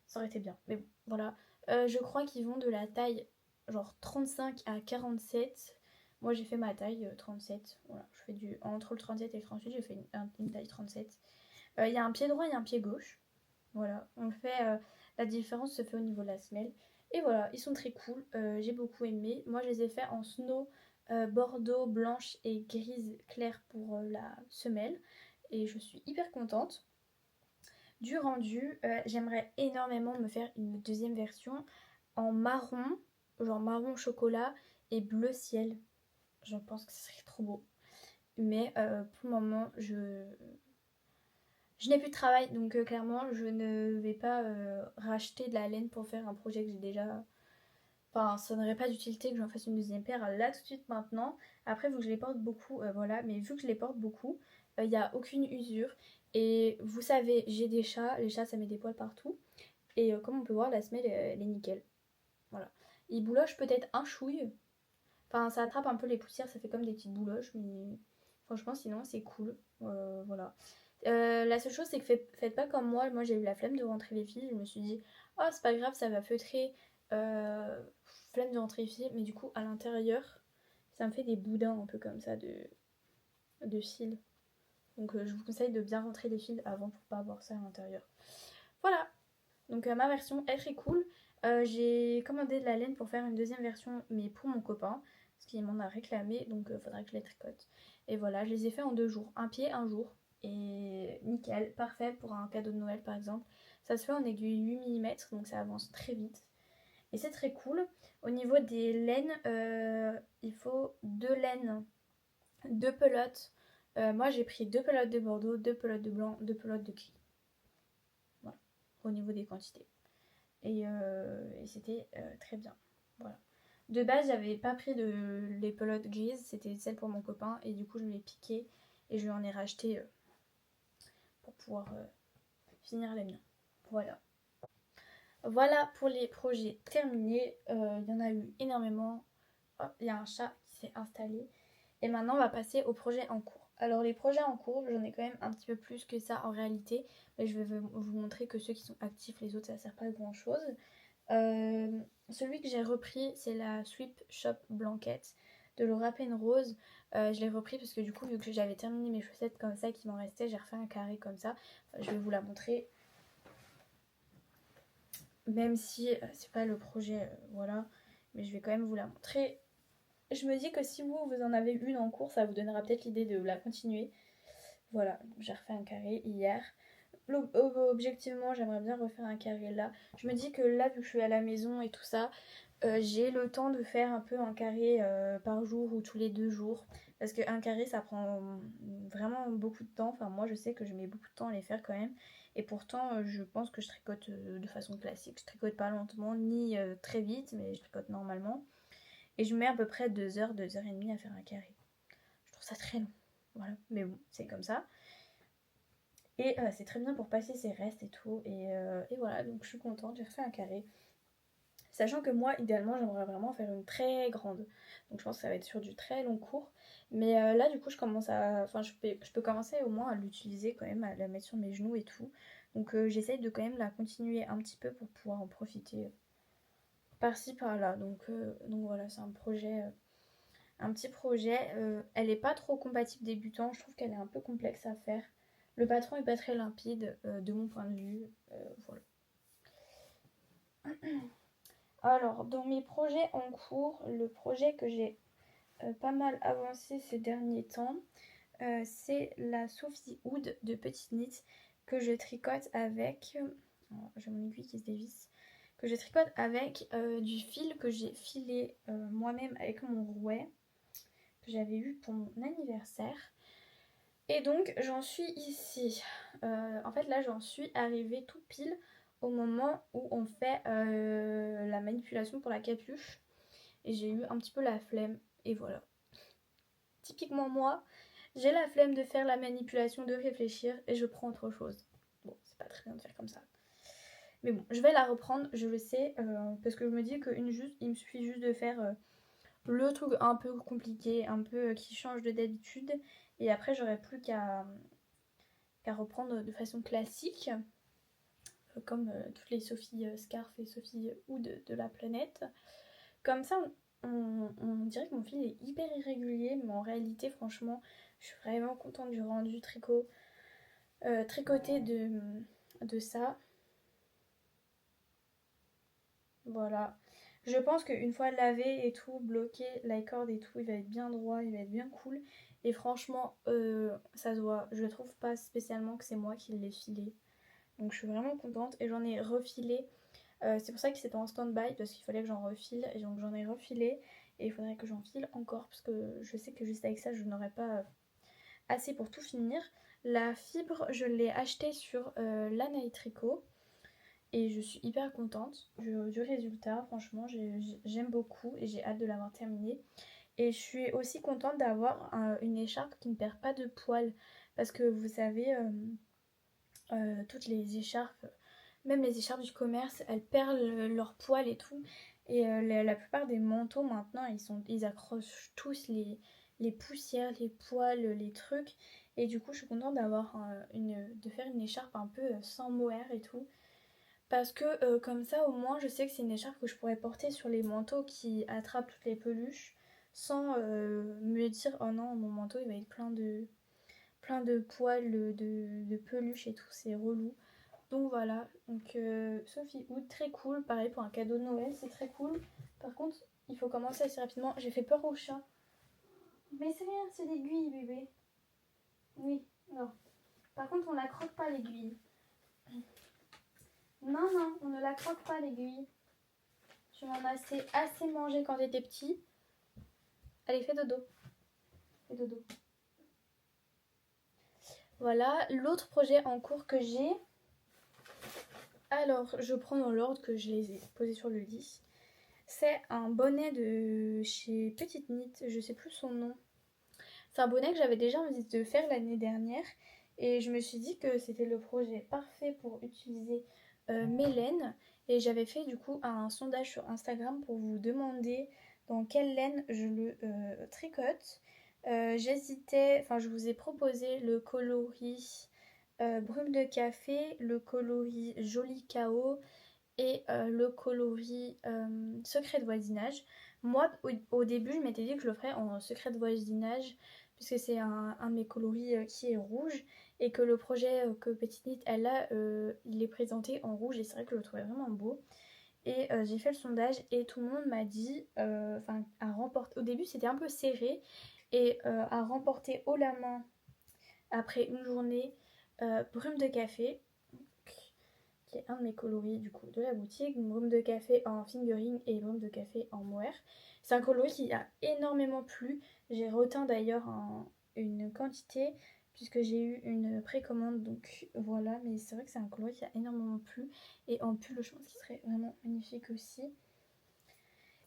Ça aurait été bien, mais bon, voilà. Je crois qu'ils vont de la taille genre 35 à 47. Moi j'ai fait ma taille 37. Voilà, je fais du... Entre le 37 et le 38, j'ai fait une taille 37. Il y a un pied droit et un pied gauche. Voilà, on le fait... la différence se fait au niveau de la semelle. Et voilà, ils sont très cool. J'ai beaucoup aimé. Moi je les ai fait en snow, bordeaux, blanche et grise claire pour la semelle. Et je suis hyper contente du rendu. J'aimerais énormément me faire une deuxième version en marron, genre marron chocolat et bleu ciel. Je pense que ce serait trop beau. Mais pour le moment, je n'ai plus de travail, donc clairement, je ne vais pas racheter de la laine pour faire un projet que j'ai déjà... Enfin, ça n'aurait pas d'utilité que j'en fasse une deuxième paire là tout de suite maintenant. Après, vu que je les porte beaucoup, voilà, mais vu que je les porte beaucoup, il n'y a aucune usure. Et vous savez, j'ai des chats, les chats ça met des poils partout. Et comme on peut voir, la semelle elle est nickel. Voilà. Ils boulochent peut-être un chouille. Enfin, ça attrape un peu les poussières, ça fait comme des petites bouloches, mais franchement, sinon c'est cool. Voilà. La seule chose, c'est que faites pas comme moi. Moi, j'ai eu la flemme de rentrer les fils. Je me suis dit, oh, c'est pas grave, ça va feutrer. Flemme de rentrer les fils. Mais du coup, à l'intérieur, ça me fait des boudins un peu comme ça de fils. Donc, je vous conseille de bien rentrer les fils avant pour pas avoir ça à l'intérieur. Voilà. Donc, ma version est très cool. J'ai commandé de la laine pour faire une deuxième version, mais pour mon copain. Parce qu'il m'en a réclamé. Donc, il faudra que je les tricote. Et voilà, je les ai fait en 2 jours. Un pied, un jour. Et nickel, parfait pour un cadeau de Noël par exemple. Ça se fait en aiguille 8 mm, donc ça avance très vite. Et c'est très cool. Au niveau des laines, il faut 2 laines, 2 pelotes. Moi j'ai pris 2 pelotes de Bordeaux, 2 pelotes de blanc, 2 pelotes de gris. Voilà, au niveau des quantités. Et c'était très bien. Voilà. De base, j'avais pas pris les pelotes grises, c'était celles pour mon copain. Et du coup, je lui ai piqué et je lui en ai racheté pour pouvoir finir les miens. Voilà. Voilà pour les projets terminés. Il y en a eu énormément. Oh, il y a un chat qui s'est installé. Et maintenant, on va passer aux projets en cours. Alors, les projets en cours, j'en ai quand même un petit peu plus que ça en réalité. Mais je vais vous montrer que ceux qui sont actifs, les autres, ça ne sert pas à grand chose. Celui que j'ai repris, c'est la Sweep Shop Blanquette de Laura Penrose. Je l'ai repris parce que du coup, vu que j'avais terminé mes chaussettes comme ça, qu'il m'en restait, j'ai refait un carré comme ça. Je vais vous la montrer. même si c'est pas le projet, voilà, mais je vais quand même vous la montrer. Je me dis que si vous en avez une en cours, ça vous donnera peut-être l'idée de la continuer. Voilà, j'ai refait un carré hier. Objectivement, j'aimerais bien refaire un carré là. Je me dis que là, vu que je suis à la maison et tout ça, j'ai le temps de faire un peu un carré par jour ou tous les 2 jours. Parce qu'un carré, ça prend vraiment beaucoup de temps. Enfin, moi, je sais que je mets beaucoup de temps à les faire quand même. Et pourtant, je pense que je tricote de façon classique. Je tricote pas lentement, ni très vite, mais je tricote normalement. Et je mets à peu près 2 heures, 2 heures et demie à faire un carré. Je trouve ça très long. Voilà, mais bon, c'est comme ça. Et c'est très bien pour passer ses restes et tout. Et voilà, donc je suis contente, j'ai refait un carré. Sachant que moi, idéalement, j'aimerais vraiment faire une très grande. Donc je pense que ça va être sur du très long cours. Mais là, du coup, je commence à... Enfin, je peux commencer au moins à l'utiliser quand même, à la mettre sur mes genoux et tout. Donc j'essaye de quand même la continuer un petit peu pour pouvoir en profiter par-ci, par-là. Donc voilà, c'est un petit projet. Elle est pas trop compatible débutant. Je trouve qu'elle est un peu complexe à faire. Le patron est pas très limpide de mon point de vue. Voilà. Alors, dans mes projets en cours, le projet que j'ai pas mal avancé ces derniers temps, c'est la Sophie Hood de Petite Knit que je tricote avec... j'ai mon aiguille qui se dévisse. Que je tricote avec du fil que j'ai filé moi-même avec mon rouet que j'avais eu pour mon anniversaire. Et donc j'en suis ici. En fait là j'en suis arrivée tout pile au moment où on fait la manipulation pour la capuche. Et j'ai eu un petit peu la flemme. Et voilà. Typiquement moi, j'ai la flemme de faire la manipulation, de réfléchir et je prends autre chose. Bon, c'est pas très bien de faire comme ça. Mais bon, je vais la reprendre, je le sais, parce que je me dis il me suffit juste de faire le truc un peu compliqué, un peu qui change de d'habitude. Et après, j'aurai plus qu'à reprendre de façon classique, comme toutes les Sophie Scarf et Sophie Hood de la planète. Comme ça, on dirait que mon fil est hyper irrégulier, mais en réalité, franchement, je suis vraiment contente du rendu tricoté de ça. Voilà. Je pense qu'une fois lavé et tout, bloqué, la corde et tout, il va être bien droit, il va être bien cool. Et franchement, ça se voit. Je trouve pas spécialement que c'est moi qui l'ai filé. Donc je suis vraiment contente et j'en ai refilé. C'est pour ça que c'était en stand-by parce qu'il fallait que j'en refile. Et donc j'en ai refilé et il faudrait que j'en file encore parce que je sais que juste avec ça, je n'aurai pas assez pour tout finir. La fibre, je l'ai achetée sur la Night Tricot. Et je suis hyper contente du résultat, franchement j'aime beaucoup et j'ai hâte de l'avoir terminé. Et je suis aussi contente d'avoir une écharpe qui ne perd pas de poils. Parce que vous savez, toutes les écharpes, même les écharpes du commerce, elles perdent leurs poils et tout. Et la plupart des manteaux maintenant, ils accrochent tous les poussières, les poils, les trucs. Et du coup, je suis contente de faire une écharpe un peu sans mohair et tout. Parce que comme ça, au moins, je sais que c'est une écharpe que je pourrais porter sur les manteaux qui attrapent toutes les peluches sans me dire oh non, mon manteau il va être plein de poils, de peluches et tout, c'est relou. Donc voilà, donc Sophie Hood, très cool, pareil pour un cadeau de Noël, c'est très cool. Par contre, il faut commencer assez rapidement. J'ai fait peur au chat. Mais c'est rien, c'est l'aiguille, bébé. Oui, non. Par contre, on la croque pas l'aiguille. Non, non, on ne la croque pas l'aiguille. Tu m'en as assez mangé quand j'étais petit. Allez, fais dodo. Fais dodo. Voilà, l'autre projet en cours que j'ai. Alors, je prends dans l'ordre que je les ai posés sur le lit. C'est un bonnet de chez Petite Knit, je sais plus son nom. C'est un bonnet que j'avais déjà envie de faire l'année dernière. Et je me suis dit que c'était le projet parfait pour utiliser mes laines. Et j'avais fait du coup un sondage sur Instagram pour vous demander dans quelle laine je le tricote. Je vous ai proposé le coloris brume de café, le coloris joli chaos et le coloris secret de voisinage. Moi, au début, je m'étais dit que je le ferais en secret de voisinage puisque c'est un de mes coloris qui est rouge, et que le projet que Petite Knit elle a, il est présenté en rouge, et c'est vrai que je le trouvais vraiment beau. Et j'ai fait le sondage et tout le monde m'a dit, enfin, à remporter. Au début, c'était un peu serré, et à remporter haut la main après une journée, Brume de café, qui est un de mes coloris du coup de la boutique, Brume de café en fingering et Brume de café en mohair. C'est un coloris qui a énormément plu. J'ai reteint d'ailleurs une quantité puisque j'ai eu une précommande, donc voilà, mais c'est vrai que c'est un coloris qui a énormément plu, et en pull je pense qu'il serait vraiment magnifique aussi.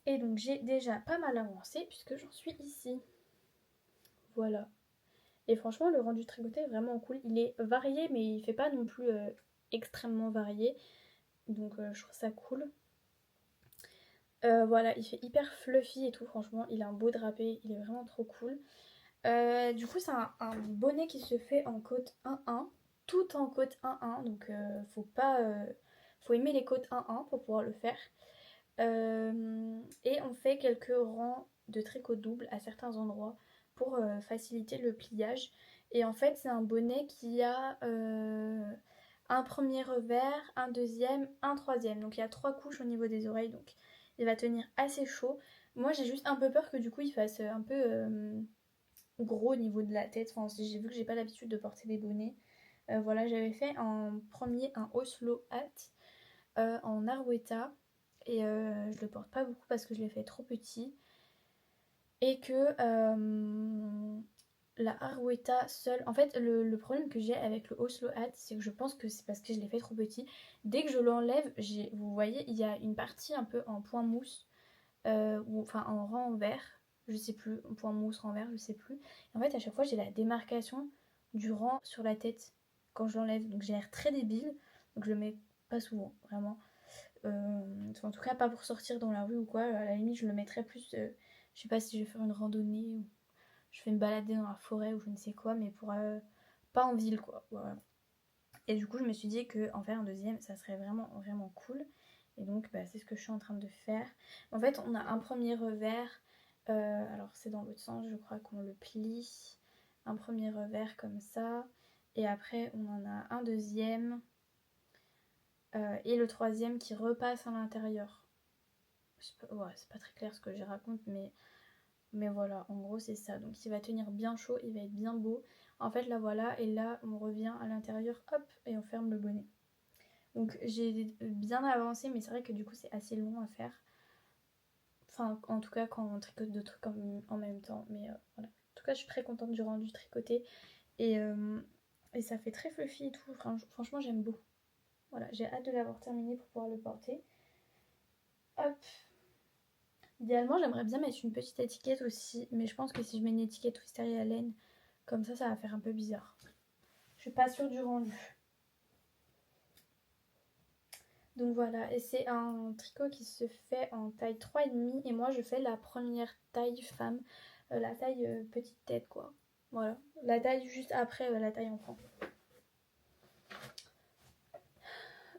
Et donc j'ai déjà pas mal avancé puisque j'en suis ici. Voilà. Et franchement, le rendu tricoté est vraiment cool. Il est varié, mais il fait pas non plus extrêmement varié. Donc je trouve ça cool. Voilà, il fait hyper fluffy et tout, franchement. Il a un beau drapé, il est vraiment trop cool. Du coup, c'est un bonnet qui se fait en côte 1-1. Tout en côte 1-1. Donc faut aimer les côtes 1-1 pour pouvoir le faire. Et on fait quelques rangs de tricot double à certains endroits pour faciliter le pliage. Et en fait, c'est un bonnet qui a un premier revers, un deuxième, un troisième. Donc il y a 3 couches au niveau des oreilles, donc il va tenir assez chaud. Moi, j'ai juste un peu peur que du coup il fasse un peu gros au niveau de la tête. Enfin, j'ai vu que j'ai pas l'habitude de porter des bonnets. Voilà, j'avais fait en premier un Oslo Hat en Arwetta. Et je le porte pas beaucoup parce que je l'ai fait trop petit. Et que la Arwetta seule. En fait, le problème que j'ai avec le Oslo Hat, c'est que je pense que c'est parce que je l'ai fait trop petit. Dès que je l'enlève, vous voyez, il y a une partie un peu en point mousse, ou enfin en rang en vert, je sais plus, en point mousse, rang vert, je sais plus. Et en fait, à chaque fois, j'ai la démarcation du rang sur la tête quand je l'enlève. Donc j'ai l'air très débile. Donc je le mets pas souvent, vraiment. En tout cas, pas pour sortir dans la rue ou quoi. À la limite, je le mettrais plus. Je sais pas si je vais faire une randonnée ou je fais me balader dans la forêt ou je ne sais quoi, mais pour pas en ville quoi. Voilà. Et du coup, je me suis dit que en faire un deuxième, ça serait vraiment vraiment cool. Et donc, bah, c'est ce que je suis en train de faire. En fait, on a un premier revers. Alors, c'est dans l'autre sens, je crois qu'on le plie. Un premier revers comme ça. Et après, on en a un deuxième. Et le troisième qui repasse à l'intérieur. Ouais, c'est pas très clair ce que je raconte, mais voilà, en gros c'est ça. Donc il va tenir bien chaud, il va être bien beau. En fait là voilà, et là on revient à l'intérieur, hop, et on ferme le bonnet. Donc j'ai bien avancé, mais c'est vrai que du coup c'est assez long à faire. Enfin en tout cas quand on tricote deux trucs en même temps, mais voilà. En tout cas je suis très contente du rendu tricoté, et, et ça fait très fluffy et tout. Franchement j'aime beaucoup. Voilà, j'ai hâte de l'avoir terminé pour pouvoir le porter. Hop. Idéalement, j'aimerais bien mettre une petite étiquette aussi, mais je pense que si je mets une étiquette Wisteria à laine, comme ça va faire un peu bizarre. Je suis pas sûre du rendu. Donc voilà, et c'est un tricot qui se fait en taille 3,5, et moi je fais la première taille femme, la taille petite tête quoi. Voilà, la taille juste après la taille enfant.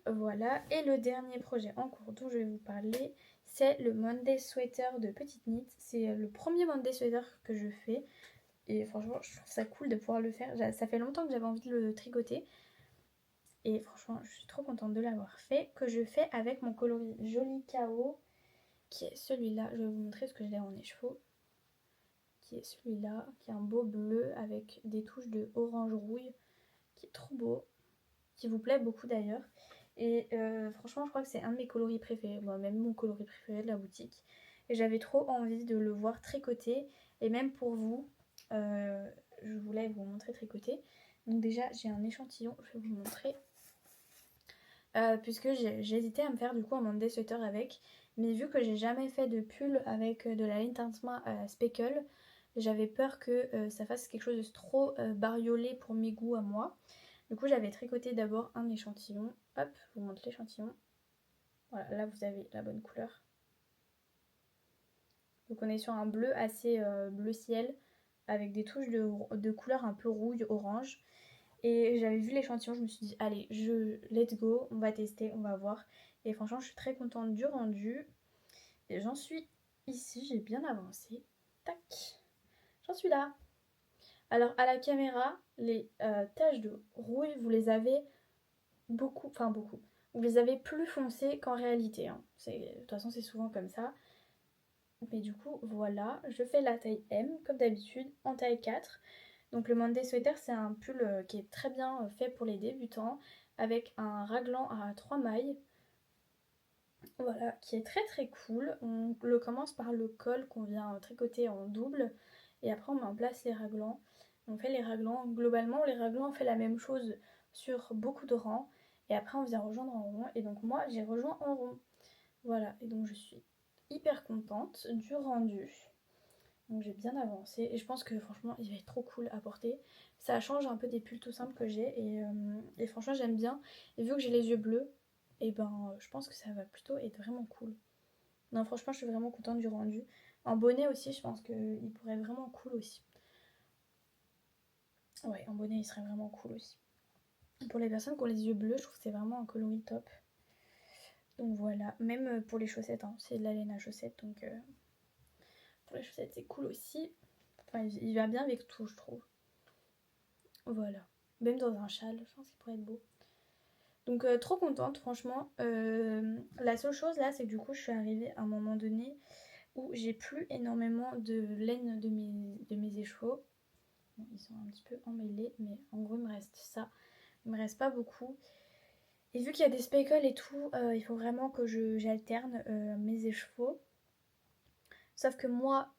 Voilà, et le dernier projet en cours dont je vais vous parler, c'est le Monday Sweater de Petite Knit. C'est le premier Monday Sweater que je fais. Et franchement, je trouve ça cool de pouvoir le faire. Ça fait longtemps que j'avais envie de le tricoter. Et franchement, je suis trop contente de l'avoir fait. Que je fais avec mon coloris Joli Chaos, qui est celui-là. Je vais vous montrer ce que j'ai en écheveau. Qui est celui-là, qui est un beau bleu avec des touches de orange rouille. Qui est trop beau. Qui vous plaît beaucoup d'ailleurs. Et franchement, je crois que c'est un de mes coloris préférés. Moi, même mon coloris préféré de la boutique. Et j'avais trop envie de le voir tricoter. Et même pour vous, je voulais vous montrer tricoter. Donc déjà, j'ai un échantillon, je vais vous montrer. Puisque j'hésitais à me faire du coup un Monday Sweater avec. Mais vu que j'ai jamais fait de pull avec de la laine teinte-main speckle, j'avais peur que ça fasse quelque chose de trop bariolé pour mes goûts à moi. Du coup, j'avais tricoté d'abord un échantillon. Hop, je vous montre l'échantillon. Voilà, là vous avez la bonne couleur. Donc on est sur un bleu assez bleu ciel, avec des touches de couleur un peu rouille, orange. Et j'avais vu l'échantillon, je me suis dit, allez, let's go, on va tester, on va voir. Et franchement, je suis très contente du rendu. Et j'en suis ici, j'ai bien avancé. Tac, j'en suis là. Alors à la caméra, les taches de rouille, vous les avez beaucoup, enfin beaucoup. Vous les avez plus foncées qu'en réalité. Hein. De toute façon, c'est souvent comme ça. Mais du coup, voilà, je fais la taille M, comme d'habitude, en taille 4. Donc le Monday Sweater, c'est un pull qui est très bien fait pour les débutants, avec un raglan à 3 mailles. Voilà, qui est très très cool. On le commence par le col qu'on vient tricoter en double, et après on met en place les raglans. On fait les raglans, globalement les raglans on fait la même chose sur beaucoup de rangs, et après on vient rejoindre en rond, et donc moi j'ai rejoint en rond. Voilà, et donc je suis hyper contente du rendu. Donc j'ai bien avancé et je pense que franchement il va être trop cool à porter. Ça change un peu des pulls tout simples que j'ai et franchement j'aime bien. Et vu que j'ai les yeux bleus, et je pense que ça va plutôt être vraiment cool. Non franchement je suis vraiment contente du rendu. En bonnet aussi je pense qu'il pourrait être vraiment cool aussi. Ouais en bonnet il serait vraiment cool aussi. Pour les personnes qui ont les yeux bleus je trouve que c'est vraiment un coloris top. Donc voilà, même pour les chaussettes, hein. C'est de la laine à chaussettes donc pour les chaussettes c'est cool aussi. Enfin il va bien avec tout je trouve. Voilà. Même dans un châle, je pense qu'il pourrait être beau. Donc trop contente franchement. La seule chose là c'est que du coup je suis arrivée à un moment donné où j'ai plus énormément de laine de mes écheveaux. Bon, ils sont un petit peu emmêlés mais en gros il me reste ça. Il me reste pas beaucoup. Et vu qu'il y a des speckles et tout, il faut vraiment que j'alterne mes écheveaux. Sauf que moi,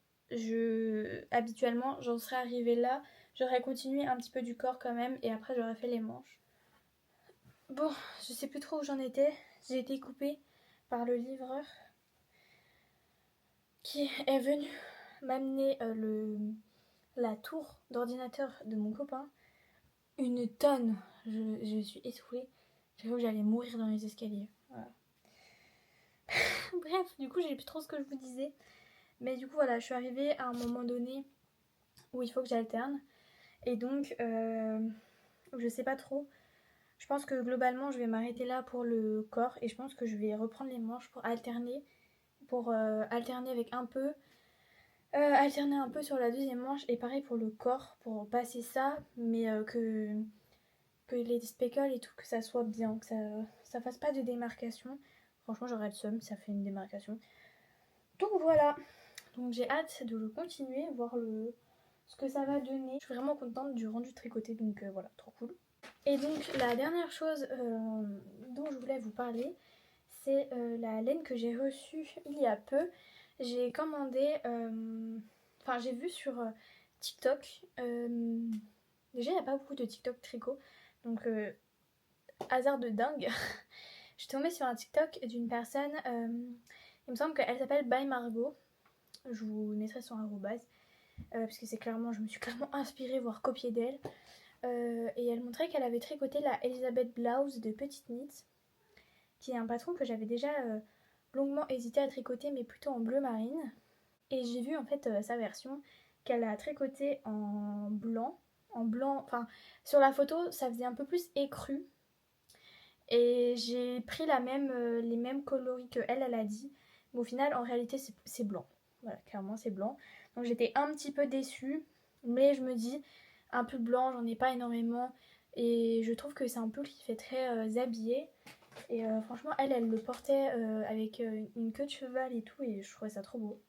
habituellement, j'en serais arrivée là, j'aurais continué un petit peu du corps quand même, et après j'aurais fait les manches. Bon, je sais plus trop où j'en étais. J'ai été coupée par le livreur qui est venu m'amener la tour d'ordinateur de mon copain. Une tonne. Je suis essoufflée. J'ai cru que j'allais mourir dans les escaliers. Voilà. Bref, du coup, j'ai plus trop ce que je vous disais. Mais du coup, voilà, je suis arrivée à un moment donné où il faut que j'alterne. Et donc, je sais pas trop. Je pense que globalement, je vais m'arrêter là pour le corps. Et je pense que je vais reprendre les manches pour alterner. Pour alterner avec un peu. Alterner un peu sur la deuxième manche. Et pareil pour le corps, pour passer ça. Mais que les speckles et tout, que ça soit bien. Que ça fasse pas de démarcation. Franchement, j'aurais le seum, ça fait une démarcation. Donc voilà. Donc j'ai hâte de le continuer, voir ce que ça va donner. Je suis vraiment contente du rendu tricoté, donc voilà, trop cool. Et donc la dernière chose dont je voulais vous parler, c'est la laine que j'ai reçue il y a peu. J'ai commandé, enfin j'ai vu sur TikTok, déjà il n'y a pas beaucoup de TikTok tricot, donc hasard de dingue, je suis tombée sur un TikTok d'une personne, il me semble qu'elle s'appelle By Margot, je vous mettrai son arrobase, parce que je me suis clairement inspirée, voire copiée d'elle. Et elle montrait qu'elle avait tricoté la Elizabeth Blouse de Petite Knit, qui est un patron que j'avais déjà longuement hésité à tricoter, mais plutôt en bleu marine. Et j'ai vu en fait sa version qu'elle a tricoté en blanc. Enfin, sur la photo, ça faisait un peu plus écru. Et j'ai pris les mêmes coloris que elle a dit. Mais au final, en réalité, c'est blanc. Voilà, clairement, c'est blanc. Donc j'étais un petit peu déçue. Mais je me dis, un pull blanc, j'en ai pas énormément. Et je trouve que c'est un pull qui fait très habillé. Et franchement, elle le portait avec une queue de cheval et tout. Et je trouvais ça trop beau.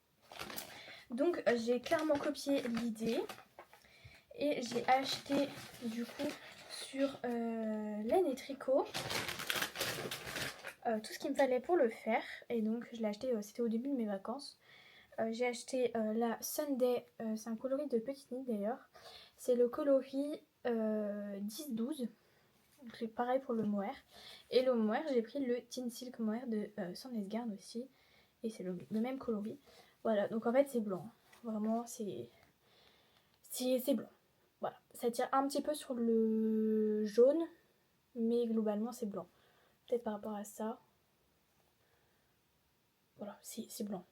Donc j'ai clairement copié l'idée. Et j'ai acheté du coup sur laine et tricot tout ce qu'il me fallait pour le faire. Et donc je l'ai acheté, c'était au début de mes vacances. J'ai acheté la Sunday, c'est un coloris de Petite Knit d'ailleurs. C'est le coloris 10-12. Donc c'est pareil pour le mohair. Et le mohair, j'ai pris le Teen Silk Mohair de Sandnesgarn aussi. Et c'est le même coloris. Voilà, donc en fait c'est blanc. Vraiment, c'est blanc. Voilà, ça tire un petit peu sur le jaune, mais globalement c'est blanc. Peut-être par rapport à ça. Voilà, c'est blanc.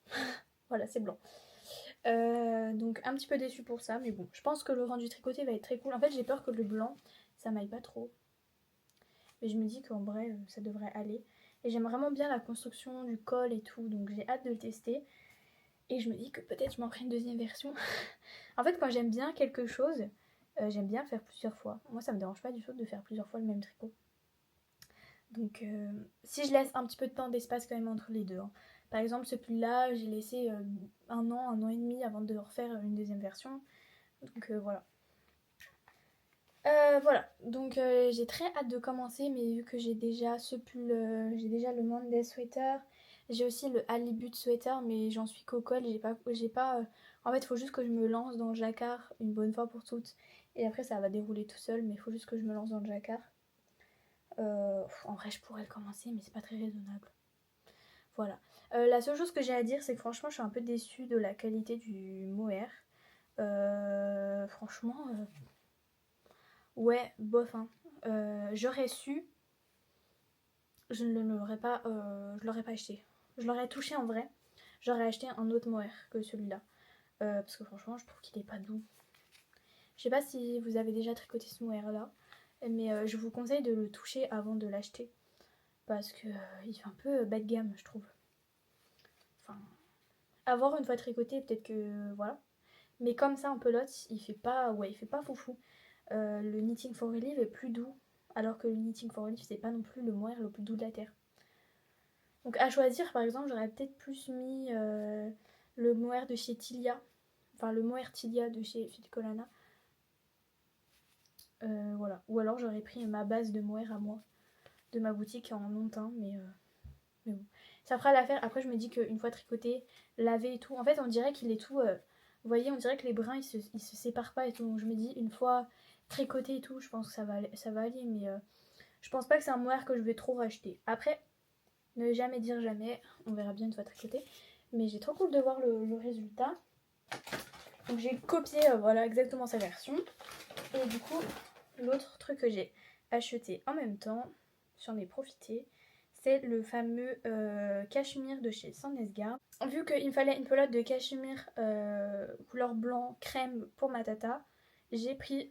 Voilà, c'est blanc. Donc un petit peu déçue pour ça, mais bon, je pense que le rendu tricoté va être très cool. En fait, j'ai peur que le blanc, ça m'aille pas trop. Mais je me dis qu'en vrai, ça devrait aller. Et j'aime vraiment bien la construction du col et tout, donc j'ai hâte de le tester. Et je me dis que peut-être je m'en ferai une deuxième version. En fait, quand j'aime bien quelque chose, J'aime bien le faire plusieurs fois. Moi ça me dérange pas du tout de faire plusieurs fois le même tricot. Donc si je laisse un petit peu de temps d'espace quand même entre les deux, hein. Par exemple ce pull là j'ai laissé un an et demi avant de refaire une deuxième version. Donc voilà. Voilà, donc j'ai très hâte de commencer, mais vu que j'ai déjà ce pull, j'ai déjà le Monday sweater, j'ai aussi le Halibut sweater, mais j'en suis qu'au col, en fait, il faut juste que je me lance dans le jacquard une bonne fois pour toutes, et après ça va dérouler tout seul, mais il faut juste que je me lance dans le jacquard. En vrai, je pourrais le commencer, mais c'est pas très raisonnable. Voilà. La seule chose que j'ai à dire, c'est que franchement, je suis un peu déçue de la qualité du mohair. Franchement, ouais, bof, hein. J'aurais su, je l'aurais pas acheté. Je l'aurais touché en vrai. J'aurais acheté un autre mohair que celui-là. Parce que franchement, je trouve qu'il est pas doux. Je sais pas si vous avez déjà tricoté ce mohair-là, mais je vous conseille de le toucher avant de l'acheter. Parce que il fait un peu bas de gamme, je trouve. Enfin, avoir une fois tricoté, peut-être que voilà. Mais comme ça en pelote, il fait pas foufou. Le Knitting for Relief est plus doux, alors que le Knitting for Relief c'est pas non plus le mohair le plus doux de la terre. Donc à choisir, par exemple, j'aurais peut-être plus mis le mohair de chez Tilia, enfin le mohair Tilia de chez Filcolana. Voilà. Ou alors j'aurais pris ma base de mohair à moi, de ma boutique en long teint, mais bon. Ça fera l'affaire. Après, je me dis qu'une fois tricoté, lavé et tout, en fait, on dirait qu'il est tout. Vous voyez, on dirait que les brins ils se séparent pas et tout. Donc je me dis, une fois tricoté et tout, je pense que ça va aller, mais je pense pas que c'est un mohair que je vais trop racheter. Après, ne jamais dire jamais, on verra bien une fois tricoté. Mais j'ai trop cool de voir le résultat. Donc j'ai copié voilà exactement sa version. Et du coup, l'autre truc que j'ai acheté en même temps, j'en ai profité, c'est le fameux cachemire de chez Sandnesgarde. Vu qu'il me fallait une pelote de cachemire couleur blanc crème pour ma tata, j'ai pris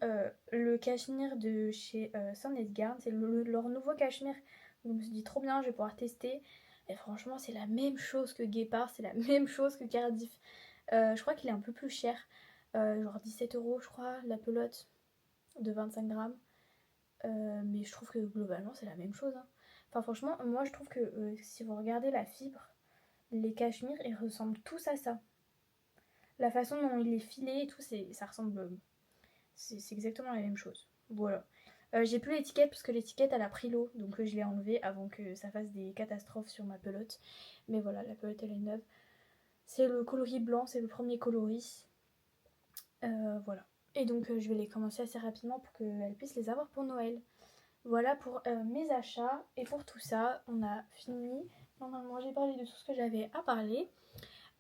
le cachemire de chez Sandnesgarde. C'est leur nouveau cachemire. Donc je me suis dit trop bien, je vais pouvoir tester. Et franchement, c'est la même chose que Guépard, c'est la même chose que Cardiff. Je crois qu'il est un peu plus cher, genre 17 € je crois, la pelote de 25 grammes. Mais je trouve que globalement c'est la même chose, hein. Enfin franchement, moi je trouve que si vous regardez la fibre, les cachemires ils ressemblent tous à ça. La façon dont il est filé et tout, ça ressemble. C'est exactement la même chose. Voilà. J'ai plus l'étiquette parce que l'étiquette elle a pris l'eau, donc je l'ai enlevée avant que ça fasse des catastrophes sur ma pelote. Mais voilà, la pelote elle est neuve. C'est le coloris blanc, c'est le premier coloris. Voilà. Et donc je vais les commencer assez rapidement pour qu'elles puissent les avoir pour Noël. Voilà pour mes achats. Et pour tout ça, on a fini. Normalement, j'ai parlé de tout ce que j'avais à parler.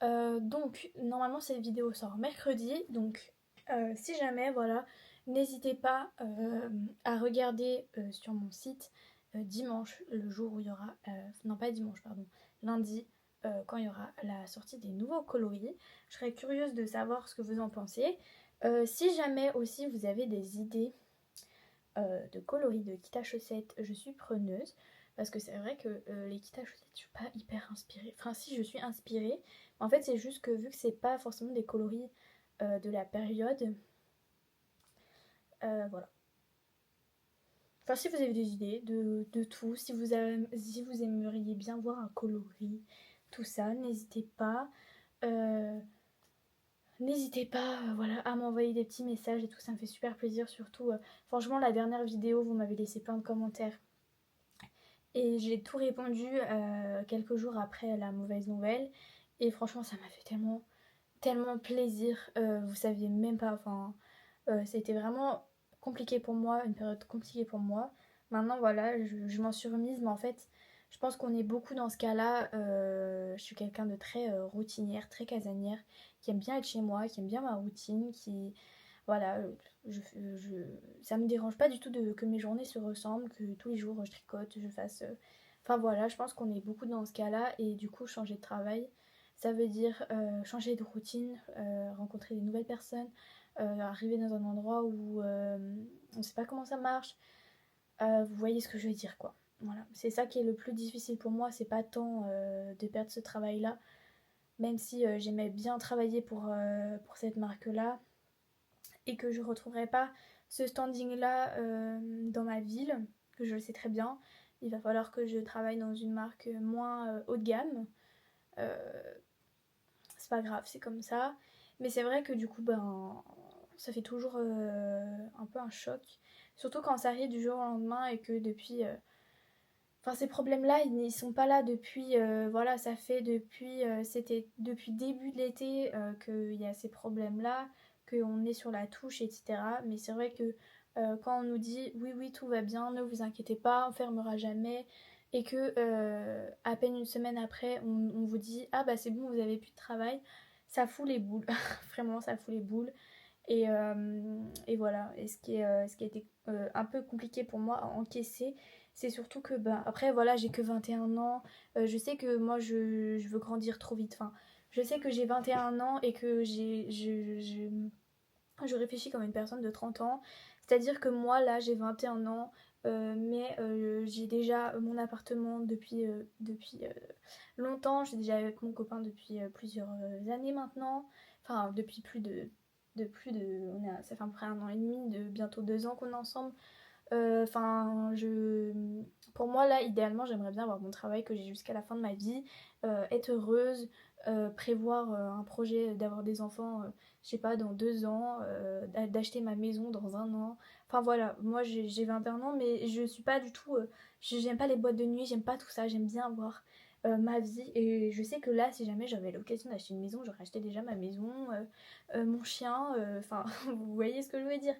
Donc, normalement, cette vidéo sort mercredi. Donc, si jamais, voilà, n'hésitez pas à regarder sur mon site dimanche, le jour où il y aura... non, pas dimanche, pardon. Lundi, quand il y aura la sortie des nouveaux coloris. Je serais curieuse de savoir ce que vous en pensez. Si jamais aussi vous avez des idées de coloris de kit à chaussettes, je suis preneuse. Parce que c'est vrai que les kits à chaussettes, je suis pas hyper inspirée. Enfin, si, je suis inspirée. En fait, c'est juste que vu que c'est pas forcément des coloris de la période, voilà. Enfin, si vous avez des idées de tout, si vous aimeriez bien voir un coloris, tout ça, n'hésitez pas. Euh, N'hésitez pas voilà, à m'envoyer des petits messages et tout, ça me fait super plaisir. Surtout, franchement, la dernière vidéo, vous m'avez laissé plein de commentaires. Et j'ai tout répondu quelques jours après la mauvaise nouvelle. Et franchement, ça m'a fait tellement plaisir. Vous saviez même pas, enfin, c'était vraiment compliqué pour moi, une période compliquée pour moi. Maintenant, voilà, je m'en suis remise, mais en fait, je pense qu'on est beaucoup dans ce cas-là. Je suis quelqu'un de très routinière, très casanière, qui aime bien être chez moi, qui aime bien ma routine, qui... Voilà, ça me dérange pas du tout que mes journées se ressemblent, que tous les jours je tricote, je fasse... Enfin voilà, je pense qu'on est beaucoup dans ce cas-là, et du coup, changer de travail, ça veut dire changer de routine, rencontrer des nouvelles personnes, arriver dans un endroit où on ne sait pas comment ça marche. Vous voyez ce que je veux dire, quoi. Voilà, c'est ça qui est le plus difficile pour moi, c'est pas tant de perdre ce travail-là, même si j'aimais bien travailler pour cette marque-là, et que je retrouverai pas ce standing-là dans ma ville, que je le sais très bien. Il va falloir que je travaille dans une marque moins haut de gamme. Euh, c'est pas grave, c'est comme ça. Mais c'est vrai que du coup, ben, ça fait toujours un peu un choc. Surtout quand ça arrive du jour au lendemain et que depuis... Enfin, ces problèmes-là, ils sont pas là depuis... voilà, ça fait depuis... c'était depuis début de l'été qu'il y a ces problèmes-là, qu'on est sur la touche, etc. Mais c'est vrai que quand on nous dit oui, oui, tout va bien, ne vous inquiétez pas, on fermera jamais, et que à peine une semaine après, on vous dit ah bah c'est bon, vous avez plus de travail, ça fout les boules. Vraiment, ça fout les boules. Et voilà. Et ce qui a été un peu compliqué pour moi à encaisser, c'est surtout que, ben, après, voilà, j'ai que 21 ans. Je sais que moi, je veux grandir trop vite. Enfin, je sais que j'ai 21 ans et que je réfléchis comme une personne de 30 ans. C'est-à-dire que moi, là, j'ai 21 ans, mais j'ai déjà mon appartement depuis longtemps. Je suis déjà avec mon copain depuis plusieurs années maintenant. Enfin, depuis ça fait à peu près 1 an et demi, de bientôt 2 ans qu'on est ensemble. Enfin, pour moi, là, idéalement, j'aimerais bien avoir mon travail que j'ai jusqu'à la fin de ma vie, être heureuse, prévoir un projet d'avoir des enfants, je sais pas, dans 2 ans, d'acheter ma maison dans un an. Enfin voilà, moi j'ai 21 ans, mais je suis pas du tout. J'aime pas les boîtes de nuit, j'aime pas tout ça, j'aime bien avoir ma vie. Et je sais que là, si jamais j'avais l'occasion d'acheter une maison, j'aurais acheté déjà ma maison, mon chien, enfin, vous voyez ce que je veux dire.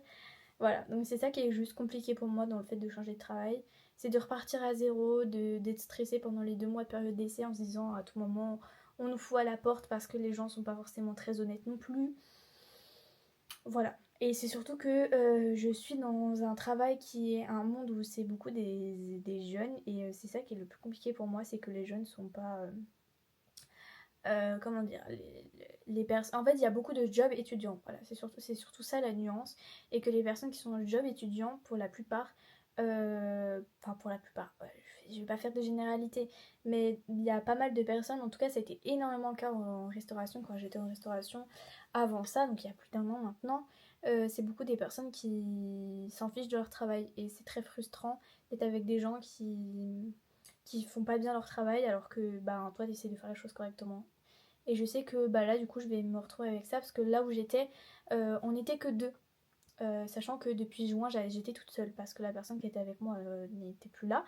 Voilà, donc c'est ça qui est juste compliqué pour moi dans le fait de changer de travail. C'est de repartir à zéro, d'être stressé pendant les 2 mois de période d'essai en se disant à tout moment on nous fout à la porte parce que les gens sont pas forcément très honnêtes non plus. Voilà. Et c'est surtout que je suis dans un travail qui est un monde où c'est beaucoup des jeunes et c'est ça qui est le plus compliqué pour moi, c'est que les jeunes sont pas... comment dire, les personnes. En fait, il y a beaucoup de jobs étudiants. Voilà, c'est surtout ça la nuance. Et que les personnes qui sont dans le job étudiant, pour la plupart, enfin, pour la plupart, ouais, je vais pas faire de généralité, mais il y a pas mal de personnes, en tout cas, ça a été énormément le cas en restauration quand j'étais en restauration avant ça, donc il y a plus d'1 an maintenant. C'est beaucoup des personnes qui s'en fichent de leur travail et c'est très frustrant d'être avec des gens qui font pas bien leur travail alors que bah, toi tu essaies de faire les choses correctement. Et je sais que bah, là, du coup, je vais me retrouver avec ça parce que là où j'étais, on n'était que deux. Sachant que depuis juin, j'étais toute seule parce que la personne qui était avec moi n'était plus là.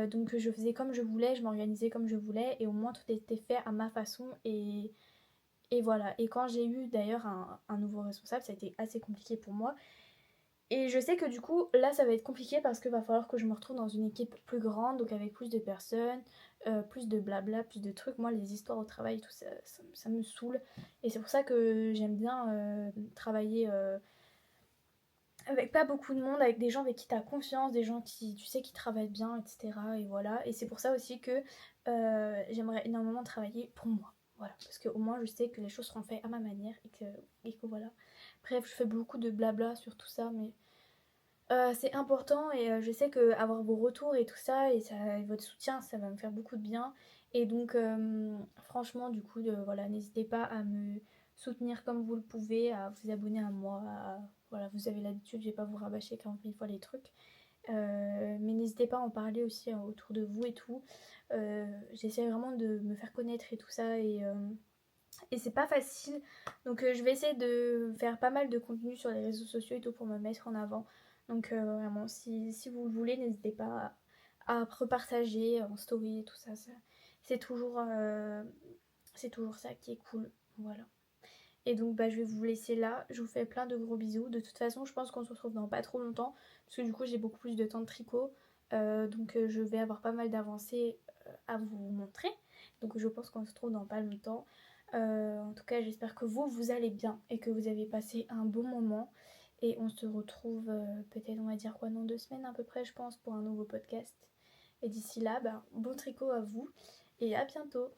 Donc je faisais comme je voulais, je m'organisais comme je voulais et au moins tout était fait à ma façon. Et voilà. Et quand j'ai eu d'ailleurs un nouveau responsable, ça a été assez compliqué pour moi. Et je sais que du coup, là, ça va être compliqué parce qu'il va falloir que je me retrouve dans une équipe plus grande, donc avec plus de personnes, plus de blabla, plus de trucs. Moi, les histoires au travail, tout ça, ça me saoule. Et c'est pour ça que j'aime bien travailler avec pas beaucoup de monde, avec des gens avec qui tu as confiance, des gens qui, tu sais, qui travaillent bien, etc. Et voilà. Et c'est pour ça aussi que j'aimerais énormément travailler pour moi. Voilà. Parce qu'au moins, je sais que les choses seront faites à ma manière et que voilà. Bref, je fais beaucoup de blabla sur tout ça, mais c'est important et je sais que avoir vos retours et tout ça et votre soutien, ça va me faire beaucoup de bien. Et donc, franchement, du coup, voilà, n'hésitez pas à me soutenir comme vous le pouvez, à vous abonner à moi. Voilà, vous avez l'habitude, je vais pas vous rabâcher 40 000 fois les trucs. Mais n'hésitez pas à en parler aussi autour de vous et tout. J'essaie vraiment de me faire connaître et tout ça et c'est pas facile. Donc je vais essayer de faire pas mal de contenu sur les réseaux sociaux et tout pour me mettre en avant. Donc vraiment, si vous le voulez, n'hésitez pas à repartager en story et tout ça. C'est toujours, c'est toujours ça qui est cool. Voilà. Et donc bah, je vais vous laisser là. Je vous fais plein de gros bisous. De toute façon, je pense qu'on se retrouve dans pas trop longtemps. Parce que du coup, j'ai beaucoup plus de temps de tricot. Donc je vais avoir pas mal d'avancées à vous montrer. Donc je pense qu'on se retrouve dans pas longtemps. En tout cas, j'espère que vous allez bien et que vous avez passé un bon moment. Et on se retrouve peut-être, on va dire quoi, dans 2 semaines à peu près, je pense, pour un nouveau podcast. Et d'ici là, bah, bon tricot à vous et à bientôt.